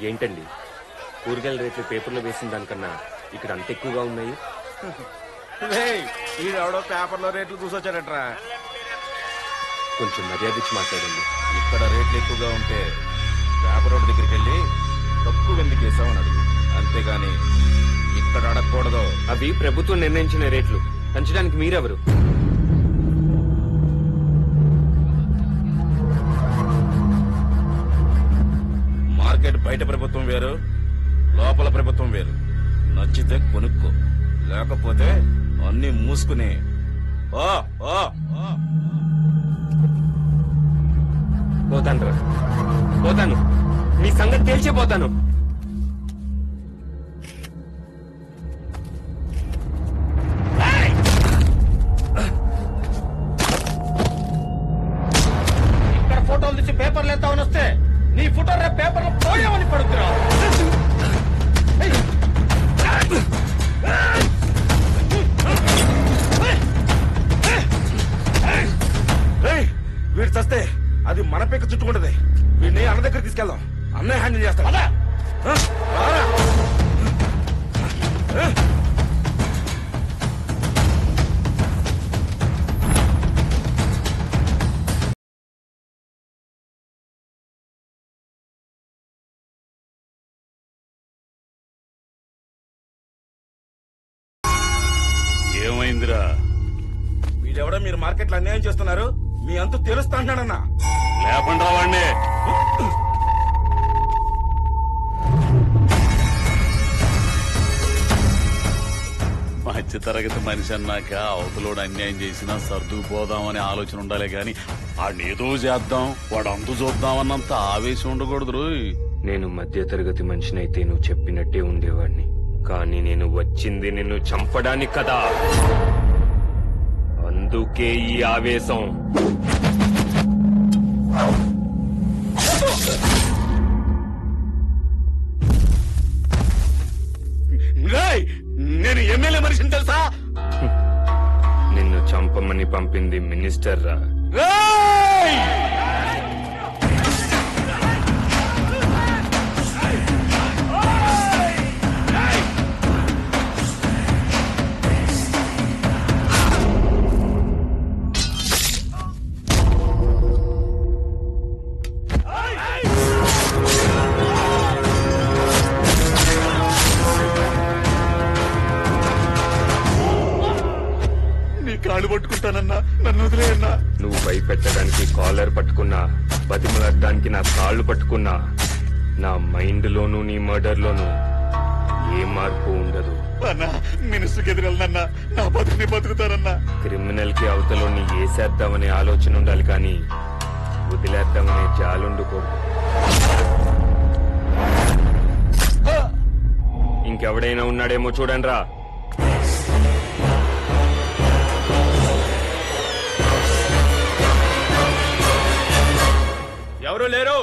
ఏంటండి కూరగాయల రేట్లు పేపర్లో వేసిన దానికన్నా ఇక్కడ అంత ఎక్కువగా ఉన్నాయి? ఈడెవడో పేపర్లో రేట్లు చూసొచ్చాడట్రా. కొంచెం మర్యాద ఇచ్చి మాట్లాడండి. ఇక్కడ రేట్లు ఎక్కువగా ఉంటే పేపర్ రోడ్డు దగ్గరికి వెళ్ళి తక్కువ ఎందుకు వేసామని అడుగు, అంతేగాని ఇక్కడ అడగకూడదు. అవి ప్రభుత్వం నిర్ణయించిన రేట్లు, పెంచడానికి మీరెవరు? మార్కెట్ బయట ప్రభుత్వం వేరు, లోపల ప్రభుత్వం వేరు. నచ్చితే కొనుక్కో, లేకపోతే అన్ని మూసుకుని పోతాను రా, పోతాను. మీ సంగతి తేల్చిపోతాను. ఇక్కడ ఫోటోలు తీసి పేపర్లు ఎత్తామని వస్తే నీ ఫోటో రేపు పేపర్లో పోయామని పడుతున్నా. వీడు చస్తే అది మన పెక్క చుట్టుకుంటది. వీడిని అన్న దగ్గర తీసుకెళ్దాం, అన్నయ్య హ్యాండిల్ చేస్తాడు. ఏమైందిరా? వీడెవడో మీరు మార్కెట్లో అన్యాయం చేస్తున్నారు, మీ అంతు తెలుస్తా అంటున్నాడన్నా. లేకుండా వాడిని. మధ్య తరగతి మనిషి అన్నాక అవతలోడు అన్యాయం చేసినా సర్దుకుపోదామనే ఆలోచన ఉండాలి గాని వాడిని ఏదో చేద్దాం, వాడు అంతు చూద్దామన్నంత ఆవేశం ఉండకూడదు రోయ్. నేను మధ్య తరగతి మనిషినైతే నువ్వు చెప్పినట్టే ఉండేవాడిని, కానీ నేను వచ్చింది నిన్ను చంపడానికి కదా. అందుకే ఈ ఆవేశం. నేను ఎమ్మెల్యే మనిషిని తెలుసా? నిన్ను చంపమని పంపింది మినిస్టర్ రా. కాళ్ళు పట్టుకుంటానన్నా, నన్ను వదిలేయన్నా. నువ్వు భయపెట్టడానికి కాలర్ పట్టుకున్నా, బతిమలడ్డానికి నా కాళ్ళు పట్టుకున్నా, నా మైండ్ లోను నీ మర్డర్ లోను ఏ మార్పు ఉండదు అన్నా. మినిస్టర్కి ఎదురెళ్ళనన్నా, నా బతుకుని బతుకుతారన్నా. క్రిమినల్ కి అవతలోని వేసేద్దామనే ఆలోచన ఉండాలి, కానీ వదిలేద్దామనే జాలుండకూడదు. ఇంకెవడైనా ఉన్నాడేమో చూడండి రా. ఎవరు లేరు.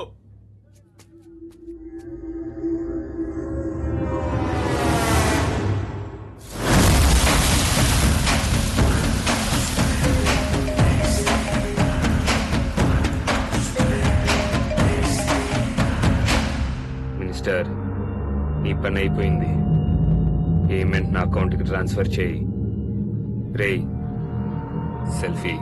మినిస్టర్, నీ పని అయిపోయింది. పేమెంట్ నా అకౌంట్ కి ట్రాన్స్ఫర్ చేయి. రేయ్ సెల్ఫీ.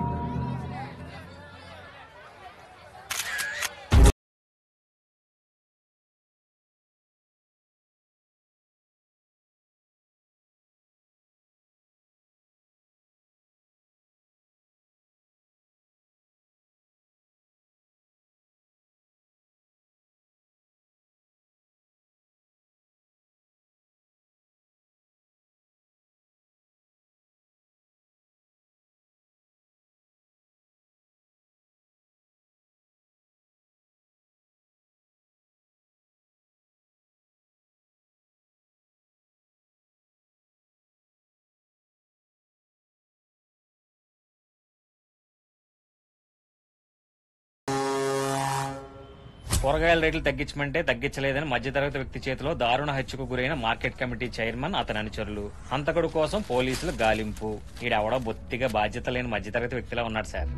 కూరగాయల రేట్లు తగ్గించమంటే తగ్గించలేదని మధ్యతరగతి వ్యక్తి చేతిలో దారుణ హత్యకు గురైన మార్కెట్ కమిటీ చైర్మన్, అతని అనుచరులు. హంతకుడు కోసం పోలీసులు గాలింపు. ఈడెవడో బొత్తిగా బాధ్యత లేని మధ్యతరగతి వ్యక్తిలా ఉన్నాడు సార్.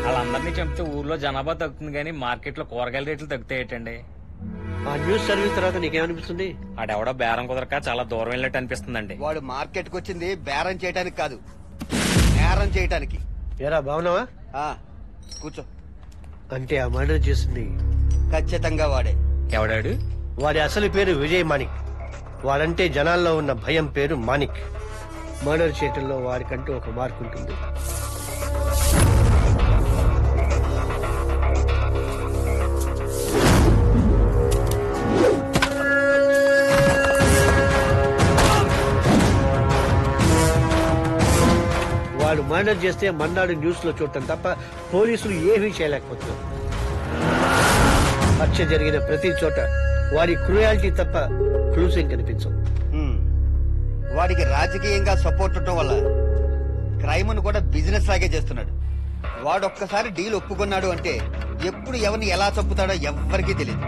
వాళ్ళందరినీ చంపితే ఊర్లో జనాభా తగ్గుతుంది కానీ మార్కెట్ లో కూరగాయల రేట్లు తగ్గుతాయేటండి. ఆ న్యూస్ సర్వీస్ తర్వాత నీకేమనిపిస్తుంది? ఆడెవడో బేరం కుదరక చాలా దూరం వెళ్ళినట్టు అనిపిస్తుందండి. వాడు మార్కెట్ కు వచ్చింది బేరం చేయడానికి కాదు, నేరం చేయడానికి. ఎరా బాగున్నావా? ఆ, కూర్చో. అంటే ఆ మర్డర్ చేసింది ఖచ్చితంగా వాడే. ఎవడాడు? వాడి అసలు పేరు విజయ్ మాణిక్. వాడంటే జనాల్లో ఉన్న భయం పేరు మాణిక్. మర్డర్ చేయటంలో వాడికంటూ ఒక మార్క్ ఉంటుంది. వాడు మర్డర్ చేస్తే మన్నాడు న్యూస్ లో చూడటం తప్ప పోలీసులు ఏమీ చేయలేకపోతున్నారు. హత్య జరిగిన ప్రతి చోట వాడి క్రూయాలిటీ తప్ప క్లూస్ ఏం కనిపించవు. వాడికి రాజకీయంగా సపోర్ట్ ఉండటం వల్ల క్రైమ్ ను కూడా బిజినెస్ లాగే చేస్తున్నాడు. వాడు ఒక్కసారి డీల్ ఒప్పుకున్నాడు అంటే ఎప్పుడు ఎవరిని ఎలా చంపుతాడో ఎవ్వరికీ తెలియదు.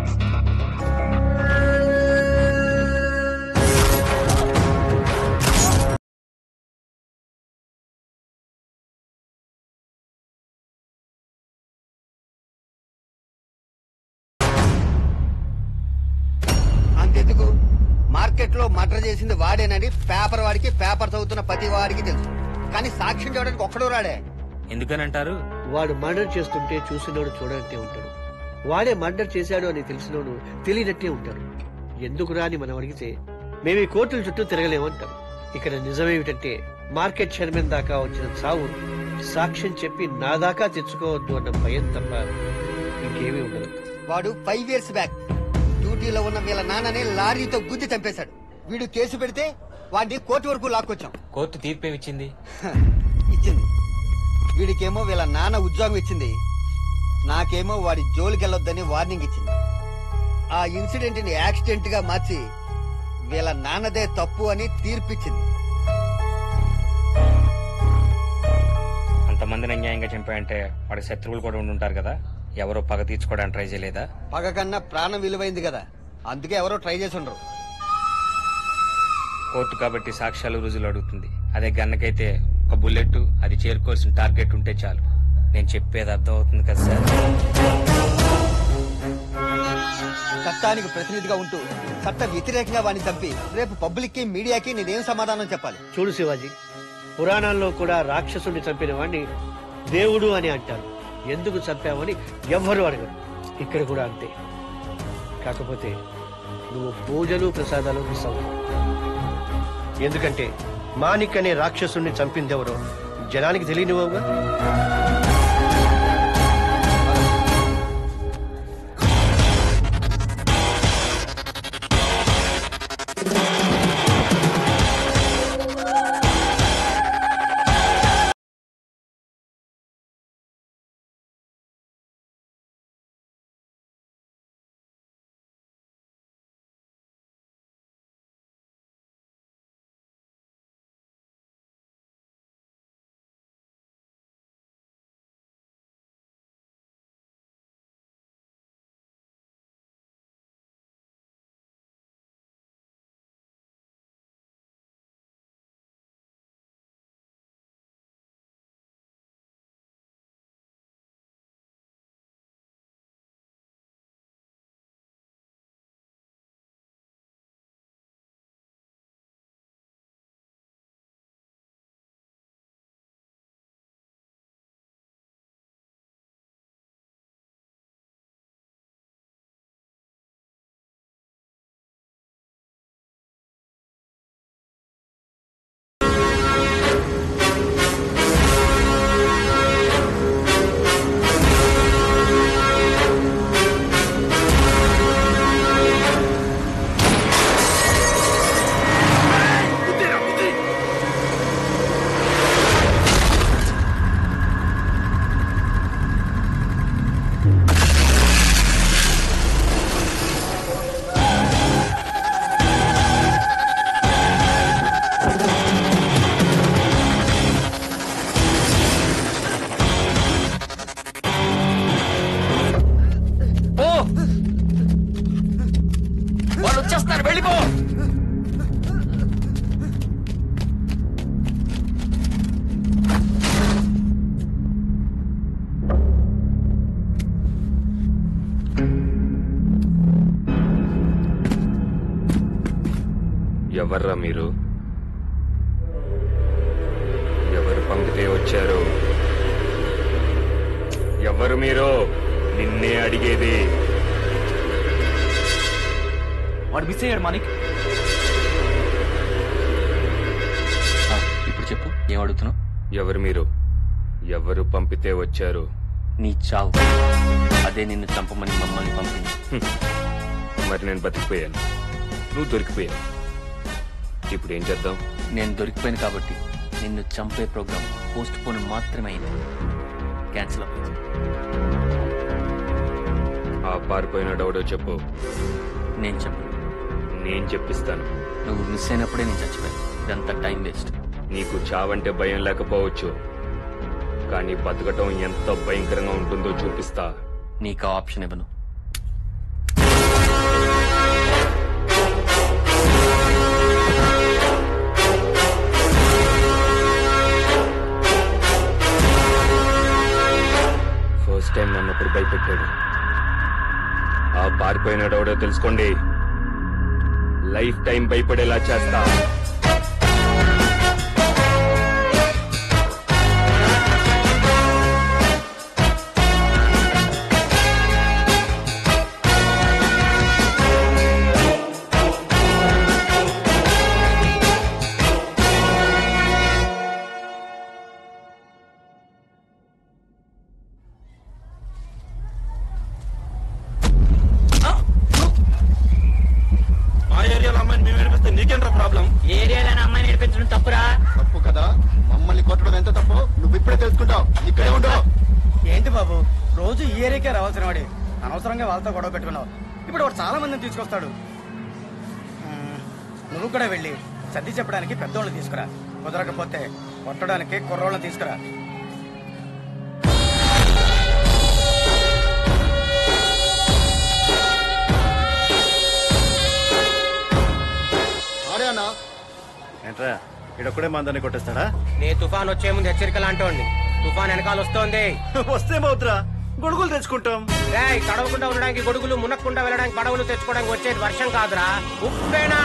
అంతెందుకు, మార్కెట్ లో మర్డర్ చేసింది వాడేనని పేపర్ వాడికి, పేపర్ చదువుతున్న ప్రతి వాడికి తెలుసు. కానీ సాక్ష్యం చేయడానికి ఒక్కడో రాడే. ఎందుకనంటారు? వాడు మర్డర్ చేస్తుంటే చూసినోడు చూడనట్టే ఉంటాడు. వాడే మర్డర్ చేశాడు అని తెలిసినోడు తెలియనట్టే ఉంటాడు. ఎందుకు రాని మనం అడిగితే మేము ఈ కోర్టుల చుట్టూ తిరగలేమంటారు. ఇక్కడ నిజమేమిటంటే మార్కెట్ చైర్మన్ దాకా వచ్చిన చావు సాక్ష్యం చెప్పి నా దాకా తెచ్చుకోవద్దు అన్న భయం తప్ప ఇంకేమీ ఉండదు. వాడు 5 years బ్యాక్ డ్యూటీలో ఉన్న వీళ్ళ నాన్నని లారీతో గుద్ది చంపేశాడు. వీడు కేసు పెడితే వాడిని కోర్టు వరకు లాక్కొచ్చాం. కోర్టు తీర్పు ఏమిచ్చింది? ఇచ్చింది. వీడికేమో వీళ్ళ నాన్న ఉద్యోగం ఇచ్చింది, నాకేమో వాడి జోలికెళ్ళొద్దని వార్నింగ్ ఇచ్చింది. ఆ ఇన్సిడెంట్ ని యాక్సిడెంట్ గా మార్చి వీళ్ళ నాన్నదే తప్పు అని తీర్పిచ్చింది. అంతమందిని అన్యాయంగా చంపాయంటే వాడి శత్రువులు కూడా ఉండుంటారు కదా, ఎవరో పగ తీర్చుకోవడానికి ట్రై చేయలేదా? పగ కన్నా ప్రాణం విలువైంది కదా, అందుకే ఎవరో ట్రై చేసి ఉండరు. కోర్టు కాబట్టి సాక్ష్యాలు రుజువులు అడుగుతుంది. అదే గన్నకైతే ఒక బుల్లెట్, అది చేరుకోవాల్సిన టార్గెట్ ఉంటే చాలు. నేను చెప్పేది అర్థం అవుతుంది కదా సార్? చట్టానికి ప్రతినిధిగా ఉంటూ చట్ట వ్యతిరేకంగా వాడిని చంపి రేపు పబ్లిక్ కి, మీడియాకి నేనేం సమాధానం చెప్పాలి? చూడు శివాజీ, పురాణాల్లో కూడా రాక్షసుని చంపిన వాడిని దేవుడు అని అంటారు. ఎందుకు చంపామని ఎవ్వరూ అడగరు. ఇక్కడ కూడా అంతే. కాకపోతే నువ్వు పూజలు ప్రసాదాలు మిస్ అవుతావు. ఎందుకంటే మాణిక్ అనే రాక్షసుని చంపిందెవరో జనానికి తెలియనివ్వవుగా. వెళ్ళిపో. ఎవర్రా మీరు? ఎవరు పంపితే వచ్చారు? ఎవరు మీరు? నిన్నే అడిగేది. వాడు మిస్ అయ్యాడు మానిక్. ఇప్పుడు చెప్పు, ఏం అడుగుతున్నావు? ఎవరు మీరు? ఎవరు పంపితే వచ్చారు? నీ చావు, అదే నిన్ను చంపమని మమ్మల్ని పంపింది. మరి నేను బతికిపోయాను, నువ్వు దొరికిపోయావు. ఇప్పుడు ఏం చేద్దాం? నేను దొరికిపోయాను కాబట్టి నిన్ను చంపే ప్రోగ్రామ్ పోస్ట్ పోన్ మాత్రమే అయింది, క్యాన్సిల్ అవ్వలేదు. ఆ పారిపోయినాడెవడో చెప్పు. నేను చెప్పను. నేను చెప్పిస్తాను. నువ్వు మిస్ అయినప్పుడే నేను చచ్చిపోయాను. ఇదంతా టైం వేస్ట్. నీకు చావంటే భయం లేకపోవచ్చు, కానీ బతకటం ఎంత భయంకరంగా ఉంటుందో చూపిస్తా. నీకు ఆ ఆప్షన్ ఇవ్వను. ఫస్ట్ టైం నన్ను ఒకడు భయపెట్టాడు. ఆ పారిపోయినాడెవడో తెలుసుకోండి. లైఫ్ టైం భయపడేలా చేస్తా. ఏరియాలో అమ్మాయి నేర్పించడం తప్పురా? తప్పు కదా, మమ్మల్ని కొట్టడం ఎంత తప్పు నువ్వు ఇప్పుడే తెలుసుకుంటావు. ఇక్కడే ఉండవు. ఏంటి బాబు, రోజు ఈ ఏరియాకే రావాల్సిన వాడి అనవసరంగా వాళ్ళతో గొడవ పెట్టుకున్నావు. ఇప్పుడు వాడు చాలా మందిని తీసుకొస్తాడు. నువ్వు కూడా వెళ్ళి సర్ది చెప్పడానికి పెద్దోళ్ళని తీసుకురా, కుదరకపోతే కొట్టడానికి కుర్రోళ్ళని తీసుకురా. ఏంట్రా ఇడొక్కడే మందని కొట్టేస్తాడా? నీ తుఫాన్ వచ్చే ముందు హెచ్చరిక లాంటి తుఫాన్ వెనకాల వస్తోంది. వస్తే మౌత్రా గొడుగులు తెచ్చుకుంటాం. తడవకుండా ఉండడానికి గొడుగులు, మునక్కుండా వెళ్ళడానికి పడవలు తెచ్చుకోవడానికి వచ్చేది వర్షం కాదురా, ఉప్పేనా.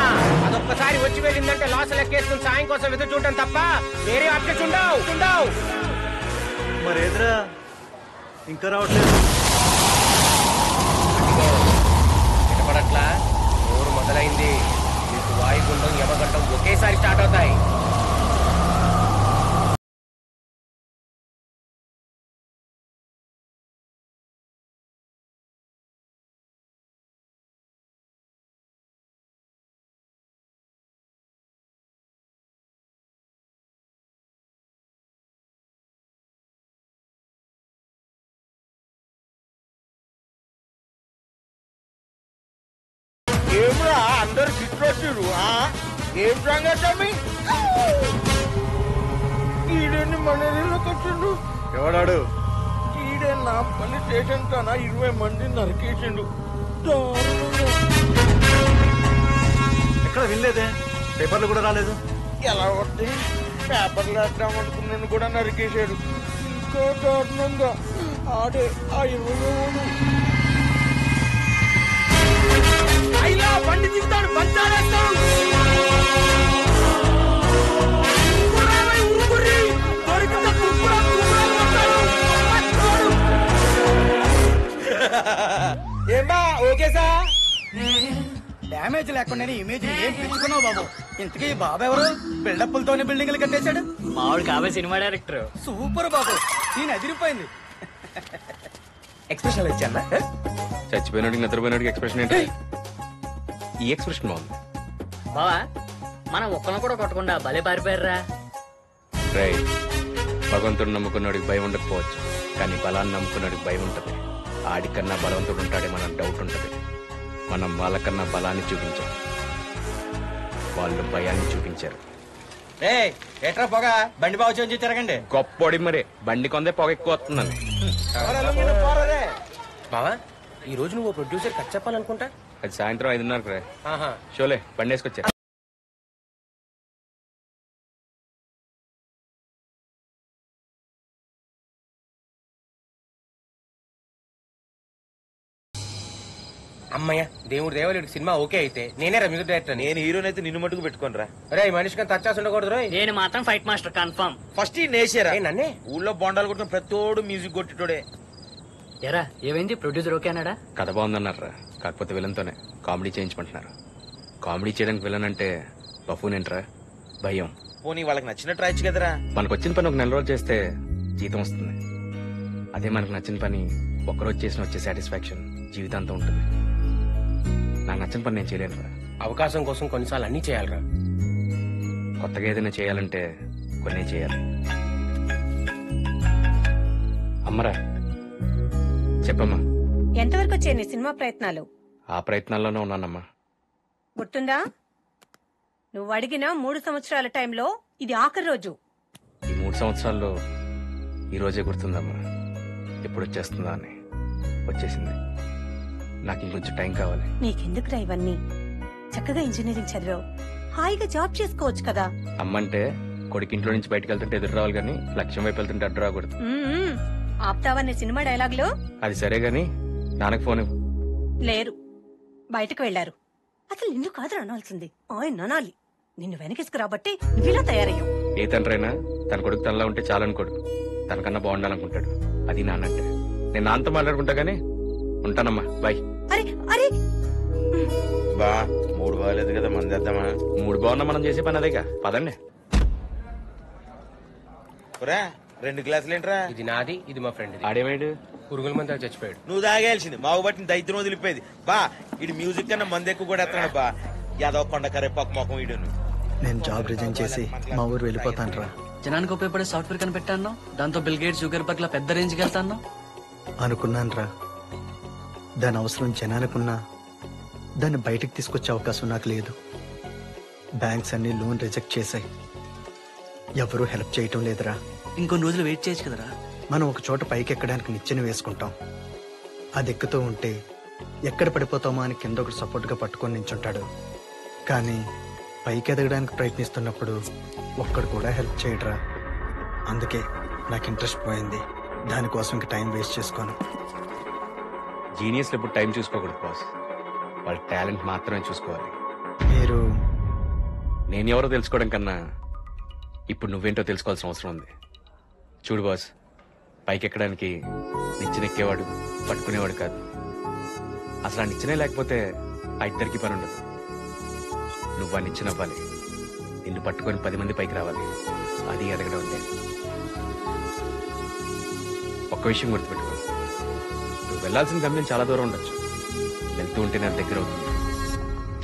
అదొక్కసారి వచ్చి వెళ్ళిందంటే లాస్ లెక్కేసుకుని సాయం కోసం ఎదురు చూడటం తప్ప వేరే ఆప్షన్ ఉండవు. మరేదిరా ఇంకా రావట్లేదు? వినపడట్లా? ఊరు మొదలైంది. నీకు వాయుగుండం, యమగండం ఒకేసారి స్టార్ట్ అవుతాయి. ఏమ్రా అందరు గిట్లొచ్చారు? ఏం సంగతి? ఈడని మన ఇళ్ళకి వచ్చిండు. ఎవడాడు? ఈడే నా పల్లి స్టేషన్ కన్నా 20 మందిని నరికేసిండు. ఎక్కడ వినలేదే, పేపర్లు కూడా రాలేదు. ఎలా వస్తే పేపర్లు వేద్దామనుకున్నాను కూడా నరికేశాడు. ఇంకా దారుణంగా ఆడే ఆ 20 బండి తీస్తాడు, బంచాలేస్తాడు. ఏమా ఓకే సార్? డ్యామేజ్ లేకుండా ఇమేజ్ ఏం పెంచుకున్నావు బాబు. ఇంతకీ బాబు ఎవరు? బిల్డప్పులతోనే బిల్డింగ్లు కట్టేశాడు. మావాడు కాబోయే సినిమా డైరెక్టర్. సూపర్ బాబు, నేను అదిరిపోయింది. ఎక్స్ప్రెషన్ ఇచ్చాను. చచ్చిపోయినాడికి నిద్రపోయినాడికి ఎక్స్ప్రెషన్ ఏంటి? ఈ ఎక్స్ప్రెషన్ బాగుంది. బావా, మనం ఒక్కను కూడా కొట్టకుండా భలే పారిపోయారా. రై, భగవంతుడు నమ్ముకున్నాడికి భయం ఉండకపోవచ్చు, కానీ బలాన్ని నమ్ముకున్నాడికి భయం ఉంటుంది. ఆడికన్నా బలవంతుడు ఉంటాడే మన డౌట్ ఉంటుంది. మనం వాళ్ళకన్నా బలాన్ని చూపించాం, వాళ్ళు భయాన్ని చూపించారు. ఎట్రా పొగ, బండి బాగు చేయించి తిరగండి. గొప్పోడి మరే, బండి కొందే పొగ ఎక్కువ వస్తుందని. బావా, ఈ రోజు నువ్వు ప్రొడ్యూసర్ కట్ చెప్పాలనుకుంటా. అది సాయంత్రం 5:30 రే. షోలే, బండి వేసుకొచ్చా. అమ్మయ్య దేవుడు దేవలుడికి సినిమా ఓకే అయితే నేనే రా మ్యూజిక్ డైరెక్టర్. నేను హీరోని అయితే నిన్ను మటుకు పెట్టుకోను రా. రే మనిషికి టచ్ ఉండకూడదు రోయ్. నేను మాత్రం ఫైట్ మాస్టర్ కన్ఫర్మ్. ఫస్ట్ ఈ నేసారా నన్నే ఊళ్ళో బొండాలు కొట్టిన ప్రతోడు మ్యూజిక్ కొట్టిటోడే. ఎరా ఏమైంది? ప్రొడ్యూసర్ ఓకే అన్నాడా? కథ బాగుందన్నారా, కాకపోతే విలన్తోనే కామెడీ చేయించమంటున్నారు. కామెడీ చేయడానికి విలన్ అంటే బఫూన్ ఏంట్రా, భయం. పోనీ వాళ్ళకి నచ్చినట్టు రాయొచ్చు కదరా. మనకు వచ్చిన పని ఒక నెల రోజులు చేస్తే జీతం వస్తుంది. అదే మనకు నచ్చిన పని ఒక్కరోజు చేసిన వచ్చే సాటిస్ఫాక్షన్ జీవితాంతం ఉంటుంది. నాకు నచ్చిన పని నేను చేయలేను రా. అవకాశం కోసం కొన్నిసార్లు అన్ని చేయాలరా. కొత్తగా ఏదైనా చేయాలంటే కొన్ని చేయాలి. అమ్మరా చెప్పమ్మా. ఎంతవరకు వచ్చాయి నీ సినిమా ప్రయత్నాలు? ఆ ప్రయత్నాల్లోనే ఉన్నానమ్మా. గుర్తుందా, నువ్వు అడిగిన 3 సంవత్సరాల టైంలో ఇది ఆఖరి రోజు. ఈ 3 సంవత్సరాల్లో ఈ రోజే గుర్తుందమ్మా. ఎప్పుడు వచ్చేస్తుందా అని. వచ్చేసింది. నాకు ఇంకొంచెం టైం కావాలి. నీకెందుకురా ఇవన్నీ? చక్కగా ఇంజనీరింగ్ చదివావు, హాయిగా జాబ్ చేసుకోవచ్చు కదా. అమ్మంటే కొడుకు ఇంట్లో నుంచి బయటకు వెళ్తుంటే ఎదురు రావాలి కానీ లక్ష్యం వైపు వెళ్తుంటే అడ్డు రాకూడదు. ఆప్తావనే సినిమా డైలాగులు. అది సరే గాని నాన్నకు ఫోన్ ఇవ్వు. లేరు, బయటకు వెళ్లారు. అసలు నిన్ను కాదు అనాల్సింది, ఆయన అనాలి. నిన్ను వెనకేసుకురాబట్టి నువ్విలా తయారయ్యావు. ఏ తండ్రైనా తన కొడుకు తనలా ఉంటే చాలనుకోడు, తనకన్నా బాగుండాలనుకుంటాడు. అది నాన్నంటే. నేను నాన్నతో మాట్లాడుకుంటా గానీ ఉంటానమ్మా, బాయ్. అరే అరే బా 3 బాగాలేదు కదా, మంది చేద్దామా? 3 బాగున్నా మనం చేసే పని అదేగా, పదండి. 2 గ్లాసులు ఏంట్రా? ఇది నాది, ఇది మా ఫ్రెండ్. ఆడేమాడు? పురుగుల మంది చచ్చిపోయాడు. నువ్వు తాగేయాల్సింది. మాకు బట్టి దైత్యం వదిలిపోయేది. బా ఇటు మ్యూజిక్ కన్నా మంది ఎక్కువ కూడా ఎత్తాడు. బా యాదవ కొండ కరేపాకు మొఖం ఇడును. నేను జాబ్ రిజైన్ చేసి మా ఊరు వెళ్ళిపోతాను రా. జనానికి ఉపయోగపడే సాఫ్ట్వేర్ కనిపెట్టాను, దాంతో బిల్ గేట్స్ జుగర్బర్గ్ లా పెద్ద రేంజ్కి వెళ్తాను అనుకున్నాను రా. దాని అవసరం జనానికున్నా దాన్ని బయటికి తీసుకొచ్చే అవకాశం నాకు లేదు. బ్యాంక్స్ అన్ని లోన్ రిజెక్ట్ చేశాయి. ఎవరూ హెల్ప్ చేయటం లేదురా. ఇంకొన్ని రోజులు వెయిట్ చేయొచ్చు కదరా. మనం ఒక చోట పైకి ఎక్కడానికి నిచ్చెన వేసుకుంటాం. అది ఎక్కుతూ ఉంటే ఎక్కడ పడిపోతామో అని కింద ఒకటి సపోర్ట్గా పట్టుకొని నించుంటాడు. కానీ పైకి ఎదగడానికి ప్రయత్నిస్తున్నప్పుడు ఒక్కడు కూడా హెల్ప్ చేయడరా. అందుకే నాకు ఇంట్రెస్ట్ పోయింది. దానికోసం ఇంక టైం వేస్ట్ చేసుకోను. జీనియస్లు ఇప్పుడు టైం చూసుకోకూడదు బాస్, వాళ్ళ టాలెంట్ మాత్రమే చూసుకోవాలి. మీరు నేను ఎవరో తెలుసుకోవడం కన్నా ఇప్పుడు నువ్వేంటో తెలుసుకోవాల్సిన అవసరం ఉంది. చూడు బాస్, పైకెక్కడానికి నిచ్చెనెక్కేవాడు పట్టుకునేవాడు కాదు. అసలు ఆ నిచ్చెనే లేకపోతే ఆ ఇద్దరికి పని ఉండదు. నువ్వు ఆ నిచ్చెన అవ్వాలి, నిన్ను పట్టుకొని 10 మంది పైకి రావాలి. అది ఎదగడం అంటే. ఒక్క విషయం గుర్తుపెట్టుకో, నువ్వు వెళ్లాల్సిన గమ్యం చాలా దూరం ఉండొచ్చు. వెళ్తూ ఉంటే నా దగ్గర అవుతుంది.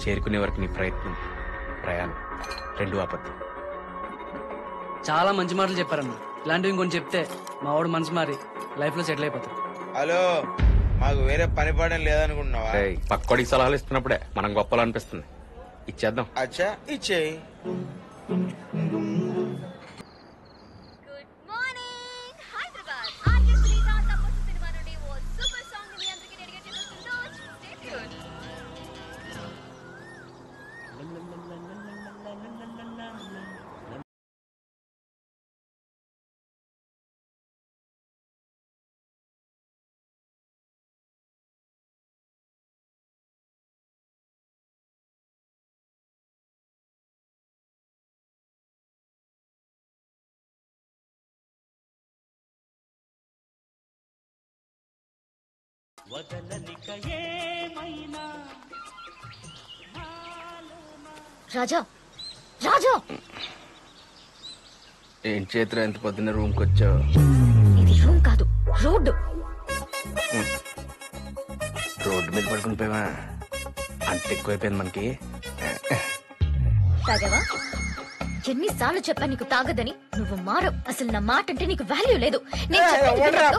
చేరుకునే వరకు నీ ప్రయత్నం ప్రయాణం 2 ఆపద్దు. చాలా మంచి మాటలు చెప్పారన్న. ఇలాంటివి ఇంకొని చెప్తే మా వాడు మనసు మారి లైఫ్ లో సెటిల్ అయిపోతాడు. హలో, మాకు వేరే పని పడడం లేదనుకుంటున్నావా? పక్కోడికి సలహాలు ఇస్తున్నప్పుడే మనం గొప్పలు అనిపిస్తుంది. ఇచ్చేద్దాం. అచ్చా ఇచ్చేయి. రాజా రాజా, ఏం చేతులు ఎంత పొద్దున్న రూమ్కి వచ్చావు? ఇది రూమ్ కాదు, రోడ్డు. రోడ్డు మీద పడుకుని పోయావా? అంత ఎక్కువైపోయింది మనకి. తాగావా? ఎన్నిసార్లు చెప్పా నీకు తాగదని, నువ్వు మారవు. అసలు నా మాట అంటే నీకు వాల్యూ లేదు.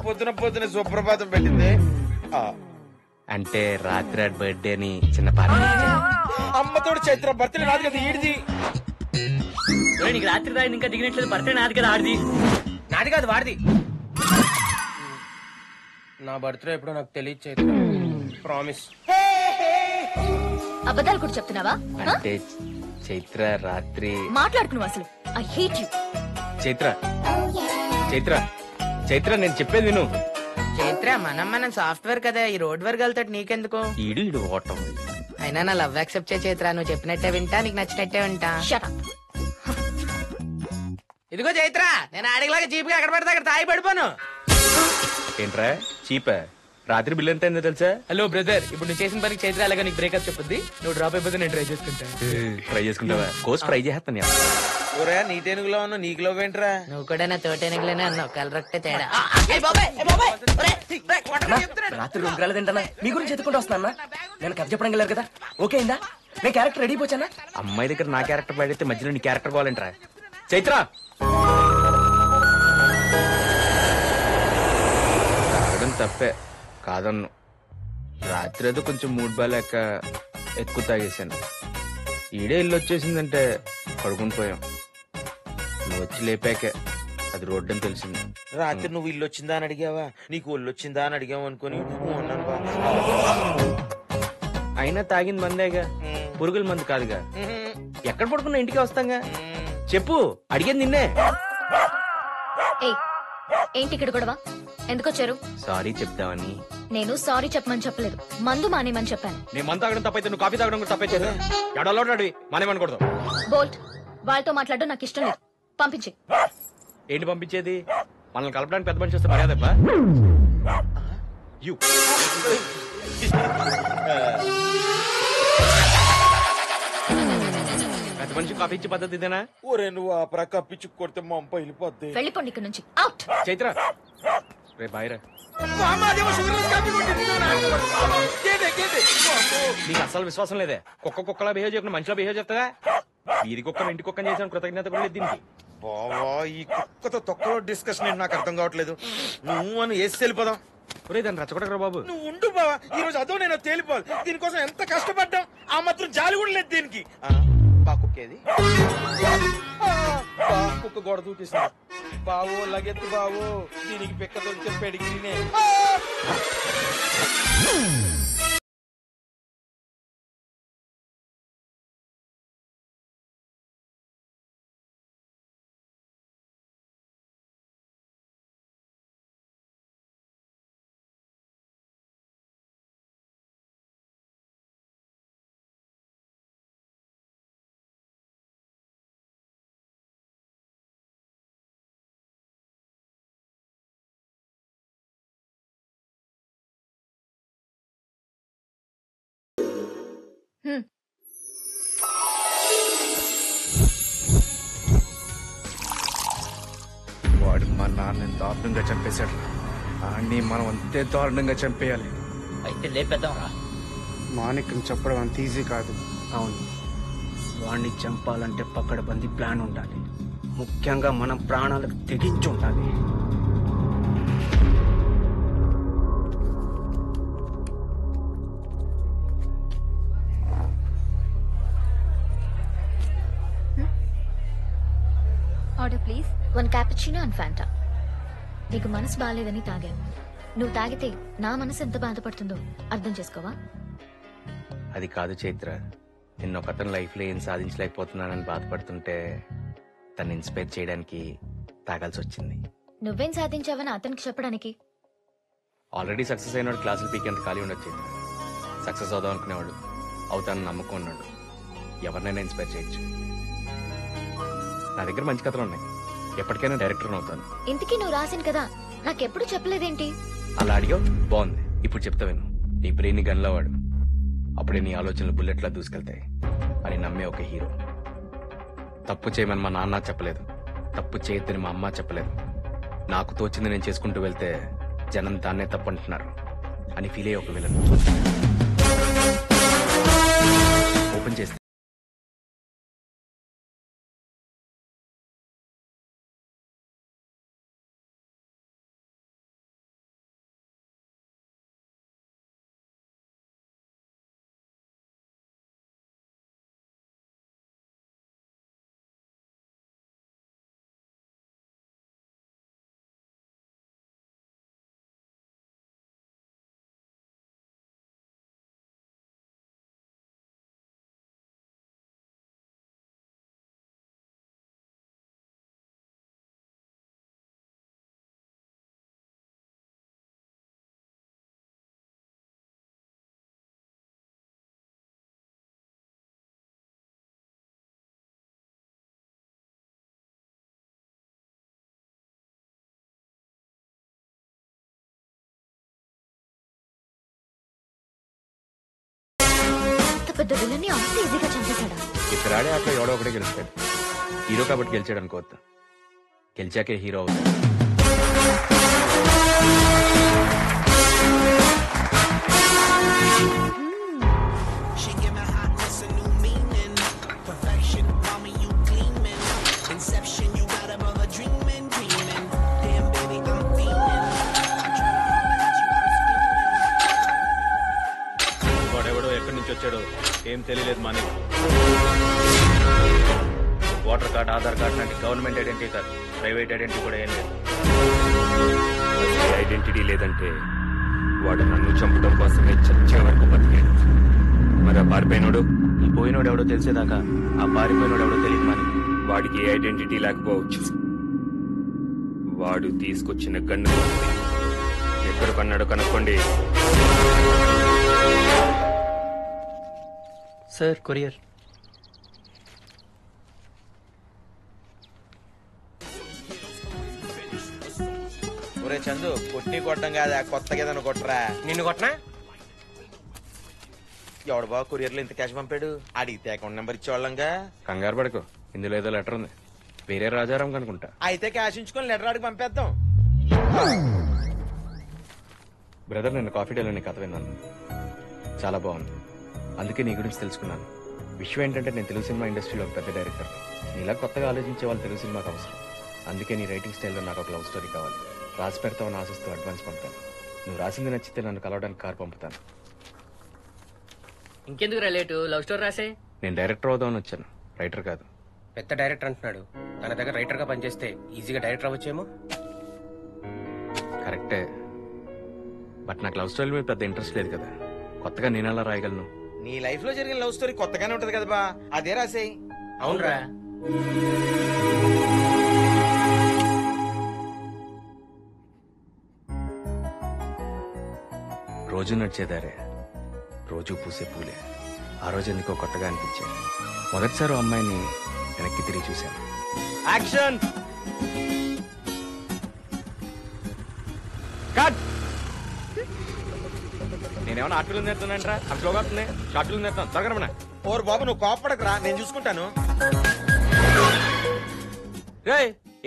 పొద్దున సుప్రభాతం పెట్టింది. అంటే రాత్రి బర్త్డే అని చిన్న పార్టీ. అమ్మతోడు చైత్ర బర్త్డే రాదు కదా ఈడిది. నీకు రాత్రి దాని ఇంకా దిగినట్లేదు. బర్త్డే నాది కదా, ఆడిది. నాది కాదు, వాడిది. నా బర్త్డే ఎప్పుడో నాకు తెలియదు చైత్ర, ప్రామిస్. అబద్ధాలు కూడా చెప్తున్నావా? అంటే చైత్ర రాత్రి మాట్లాడుకున్నావు అసలు. I hate you. Chaitra Chaitra Chaitra నేను చెప్పేది విను. చైత్ర మనం సాఫ్ట్వేర్ కదా, ఈ రోడ్ వర్క్ వెళ్తాడు నీకెందుకు? ఈడు ఓటం. అయినా నా లవ్ యాక్సెప్ట్ చే చైత్ర, నువ్వు చెప్పినట్టే వింటా, నీకు నచ్చినట్టే వింటా. ఇదిగో చైత్ర, నేను ఆడిలాగా చీప్గా ఎక్కడ పడితే అక్కడ తాగి పడిపోను. ఏంట్రా చీపా? రాత్రి బిల్ ఎంత అయిందో తెలుసా? హలో బ్రదర్, ఇప్పుడు నువ్వు చేసిన పనికి చైత్ర అలాగా నీకు బ్రేకప్ చెప్పుద్ది. నువ్వు డ్రాప్ అయిపోతే నేను ట్రై చేసుకుంటా. ట్రై చేసుకుంటావా? కోర్స్ ట్రై చేస్తాను. నీ టెనుగులో ఉన్నావు, నీకు లవ్ ఏంట్రా? నువ్వు కూడా నా తోటెనుగులోనే అన్నావు, కలరొక్టే తేడా. రాత్రి 2 గంటలు తింటానా? మీ గురించి ఎత్తుకుంటూ వస్తానా? నేను కథ చెప్పడం వెళ్ళారు కదా, ఓకే అయిందా? నేను క్యారెక్టర్ రెడీ పోచానా? అమ్మాయి దగ్గర నా క్యారెక్టర్ పడితే మధ్యలో నీ క్యారెక్టర్ కావాలంటరా? చైత్ర తాగడం తప్పే కాదన్ను. రాత్రి ఏదో కొంచెం మూడ్ బాలేక ఎక్కువ తాగేశాను. ఈడే ఇల్లు వచ్చేసిందంటే పడుకుని పోయాం. నువ్వు వచ్చి లేపాకే అది రోడ్డు అని తెలిసింది. రాత్రి నువ్వు ఇల్లు వచ్చిందా అని అడిగావా, నీకు ఒళ్ళు వచ్చిందా అని అడిగావు అనుకుని అయినా తాగింది మందేగా, పురుగుల మందు కాదుగా. ఎక్కడ పడుకున్నా ఇంటికి వస్తాంగా. చెప్పు, అడిగేది నిన్నే. ఏంటి ఇక్కడ గొడవ? ఎందుకు వచ్చారు? సారీ చెప్తావని. నేను సారీ చెప్పమని చెప్పలేదు, మందు మానేమని చెప్పాను. నేను మందు తాగడం తప్పైతే నువ్వు కాఫీ తాగడం కూడా తప్పైతే ఎడలో మానేమనకూడదు. బోల్ట్, వాళ్ళతో మాట్లాడడం నాకు ఇష్టం లేదు, పంపించి. ఏంటి పంపించేది? మనల్ని కలపడానికి పెద్ద మనిషి వస్తే మర్యాదబ్బా. పెద్ద మనిషి కాఫీ ఇచ్చే పద్ధతి ఇదేనా? ఒరే నువ్వు ఆ ప్రక్క పిచ్చి కొడితే మా అమ్మ వెళ్ళిపోద్ది. వెళ్ళిపోండి ఇక్కడ నుంచి, అవుట్. చైత్ర రే బాయ్రా, నీకు అసలు విశ్వాసం లేదే. కుక్కలా బిహేవ్ చేయకుండా మనిషిలో బిహేవ్ చేస్తావా? వీరి కుక్కను ఇంటి కుక్కని చేసిన కృతజ్ఞత కూడా లేదు దీనికి. బావా ఈ కుక్కతో తొక్కలో డిస్కషన్ నాకు అర్థం కావట్లేదు. నువ్వు అని వేసి వెళ్ళిపోదాం. దాన్ని రచ్చగొట్టకరా బాబు. నువ్వు ఉండు బావా, ఈ రోజు అదో నేను తేలిపోవాలి. దీనికోసం ఎంత కష్టపడ్డాం, ఆ మాత్రం జాలి కూడా లేదు దీనికి. బా కుక్కేది, కుక్క గోడ దూకేసింది. బావో లగెత్తు బావో, దీనికి పెక్క తొలిచే పెడిగినే. వాడు మా నాన్న దారుణంగా చంపేశాడు. అన్ని మనం అంతే దారుణంగా చంపేయాలి. అయితే లేపేద్దాం రా. మాణిక్యం చెప్పడం అంత ఈజీ కాదు. అవును, వాణ్ణి చంపాలంటే పక్కడబంది ప్లాన్ ఉండాలి. ముఖ్యంగా మనం ప్రాణాలకు తెగించి ఉండాలి. Order please. 1 cappuccino and Fanta. నీకు మనసు బాగాలేదని తాగాను. నువ్వు తాగితే నా మనసు ఎంత బాధపడుతుందో అర్థం చేసుకోవా? అది కాదు చైత్ర, నిన్న ఒక అతను లైఫ్ లో ఏం సాధించలేకపోతున్నానని బాధపడుతుంటే తను ఇన్స్పైర్ చేయడానికి తాగాల్సి వచ్చింది. నువ్వేం సాధించావని అతనికి చెప్పడానికి? ఆల్రెడీ సక్సెస్ అయినాడు క్లాసులు పీకేంత ఖాళీ ఉండొచ్చు. సక్సెస్ అవుదాం అనుకునేవాడు, అవుతానని నమ్మకం ఉన్నాడు. ఎవరినైనా ఇన్స్పైర్ చేయొచ్చు. నా దగ్గర మంచి కథలు ఉన్నాయి, ఎప్పటికైనా డైరెక్టర్ అవుతాను. ఇంతకీ నువ్వు రాసిన కదా నాకెప్పుడు చెప్పలేదేంటి? అలా అడిగావు, బాగుంది. ఇప్పుడు చెప్తా విను. నీ బ్రెయిన్ గన్లో వాడు, అప్పుడే నీ ఆలోచనలు బుల్లెట్లా దూసుకెళ్తాయి అని నమ్మే ఒక హీరో. తప్పు చేయమని మా నాన్న చెప్పలేదు, తప్పు చేయొద్దని మా అమ్మ చెప్పలేదు. నాకు తోచింది నేను చేసుకుంటూ వెళ్తే జనం దాన్నే తప్పు అంటున్నారు అని ఫీల్ అయ్యే ఒక విలన్. ఓపెన్ చేస్తే పెద్ద విలన్ని అంత ఈజీగా చంపేశాడా? ఇక్కడ ఆడే అట్లా ఎవడో ఒకటే గెలుస్తాడు. హీరో కాబట్టి గెలిచాడు అనుకోవద్దు, గెలిచాకే హీరో అవుతాడు. వాడెవడో ఎక్కడి నుంచి వచ్చాడో ఏం తెలియలేదు మాని. ఓటర్ కార్డ్, ఆధార్ కార్డ్ లాంటి government identity card, private identity కూడా ఏం లేదు. ఐడెంటిటీ లేదంటే వాడు నన్ను చంపడం కోసమే చచ్చే వరకు బతికాడు. మరి ఆ పారిపోయినోడు, ఈ పోయినోడు ఎవడో తెలిసేదాకా ఆ పారిపోయినోడు ఎవడో తెలియదు మరి. వాడికి ఐడెంటిటీ లేకపోవచ్చు. వాడు తీసుకొచ్చిన గన్ను ఎక్కడ కొన్నాడో కనుక్కోండి. Sir courier. ఒరే చందు, కొట్టి కొట్టడం కాదా, కొత్తగా ఏదైనా కొట్టరా. నిన్ను కొట్టనా? ఎవడు బాబు కొరియర్లో ఇంత క్యాష్ పంపాడు? అడిగితే అకౌంట్ నెంబర్ ఇచ్చేవాళ్ళంగా. కంగారు పడకు, ఇందులో ఏదో లెటర్ ఉంది. వేరే రాజారాం కనుకుంటా. అయితే క్యాష్ ఉంచుకొని లెటర్ ఆడికి పంపేద్దాం. బ్రదర్, నేను కాఫీ డేలో నీ కథ విన్నాను, చాలా బాగుంది. అందుకే నీ గురించి తెలుసుకున్నాను. విషయం ఏంటంటే నేను తెలుగు సినిమా ఇండస్ట్రీలో ఒక పెద్ద డైరెక్టర్. నీలా కొత్తగా ఆలోచించే వాళ్ళు తెలుగు సినిమాకి అవసరం. అందుకే నీ రైటింగ్ స్టైల్లో నాకు ఒక లవ్ స్టోరీ కావాలి. రాసి పెడతావని ఆశిస్తూ అడ్వాన్స్ పంపుతాను. నువ్వు రాసింది నచ్చితే నన్ను కలవడానికి కార్ పంపుతాను. ఇంకెందుకు లేటు, లవ్ స్టోరీ రాసే. నేను డైరెక్టర్ అవుదామని వచ్చాను, రైటర్ కాదు. పెద్ద డైరెక్టర్ అంటున్నాడు. తన దగ్గర రైటర్ గా పనిచేస్తే ఈజీగా డైరెక్టర్ అవ్వచ్చేమో. కరెక్టే, బట్ నాకు లవ్ స్టోరీ మీద పెద్ద ఇంట్రెస్ట్ లేదు కదా. కొత్తగా నేను ఎలా రాయగలను? నీ లైఫ్ లో జరిగిన లవ్ స్టోరీ కొత్తగానే ఉంటది కదా బా, అదే రాసేయ్. అవునరా? రోజు నడిచేదారే, రోజు పూసే పూలే. ఆ రోజు ఎందుకో కొత్తగా అనిపించాయి. మొదటిసారి అమ్మాయిని వెనక్కి తిరిగి చూశాను. Action cut. నేనేమన్నా ఆర్ట్ ఫిల్మ్ నేర్తున్నానంటరా? అది స్లోగా వస్తుంది. షార్ట్ ఫిల్మ్ నేర్తాను, త్వరగా. ఓరు బాబు, నువ్వు కోపడకురా, నేను చూసుకుంటాను.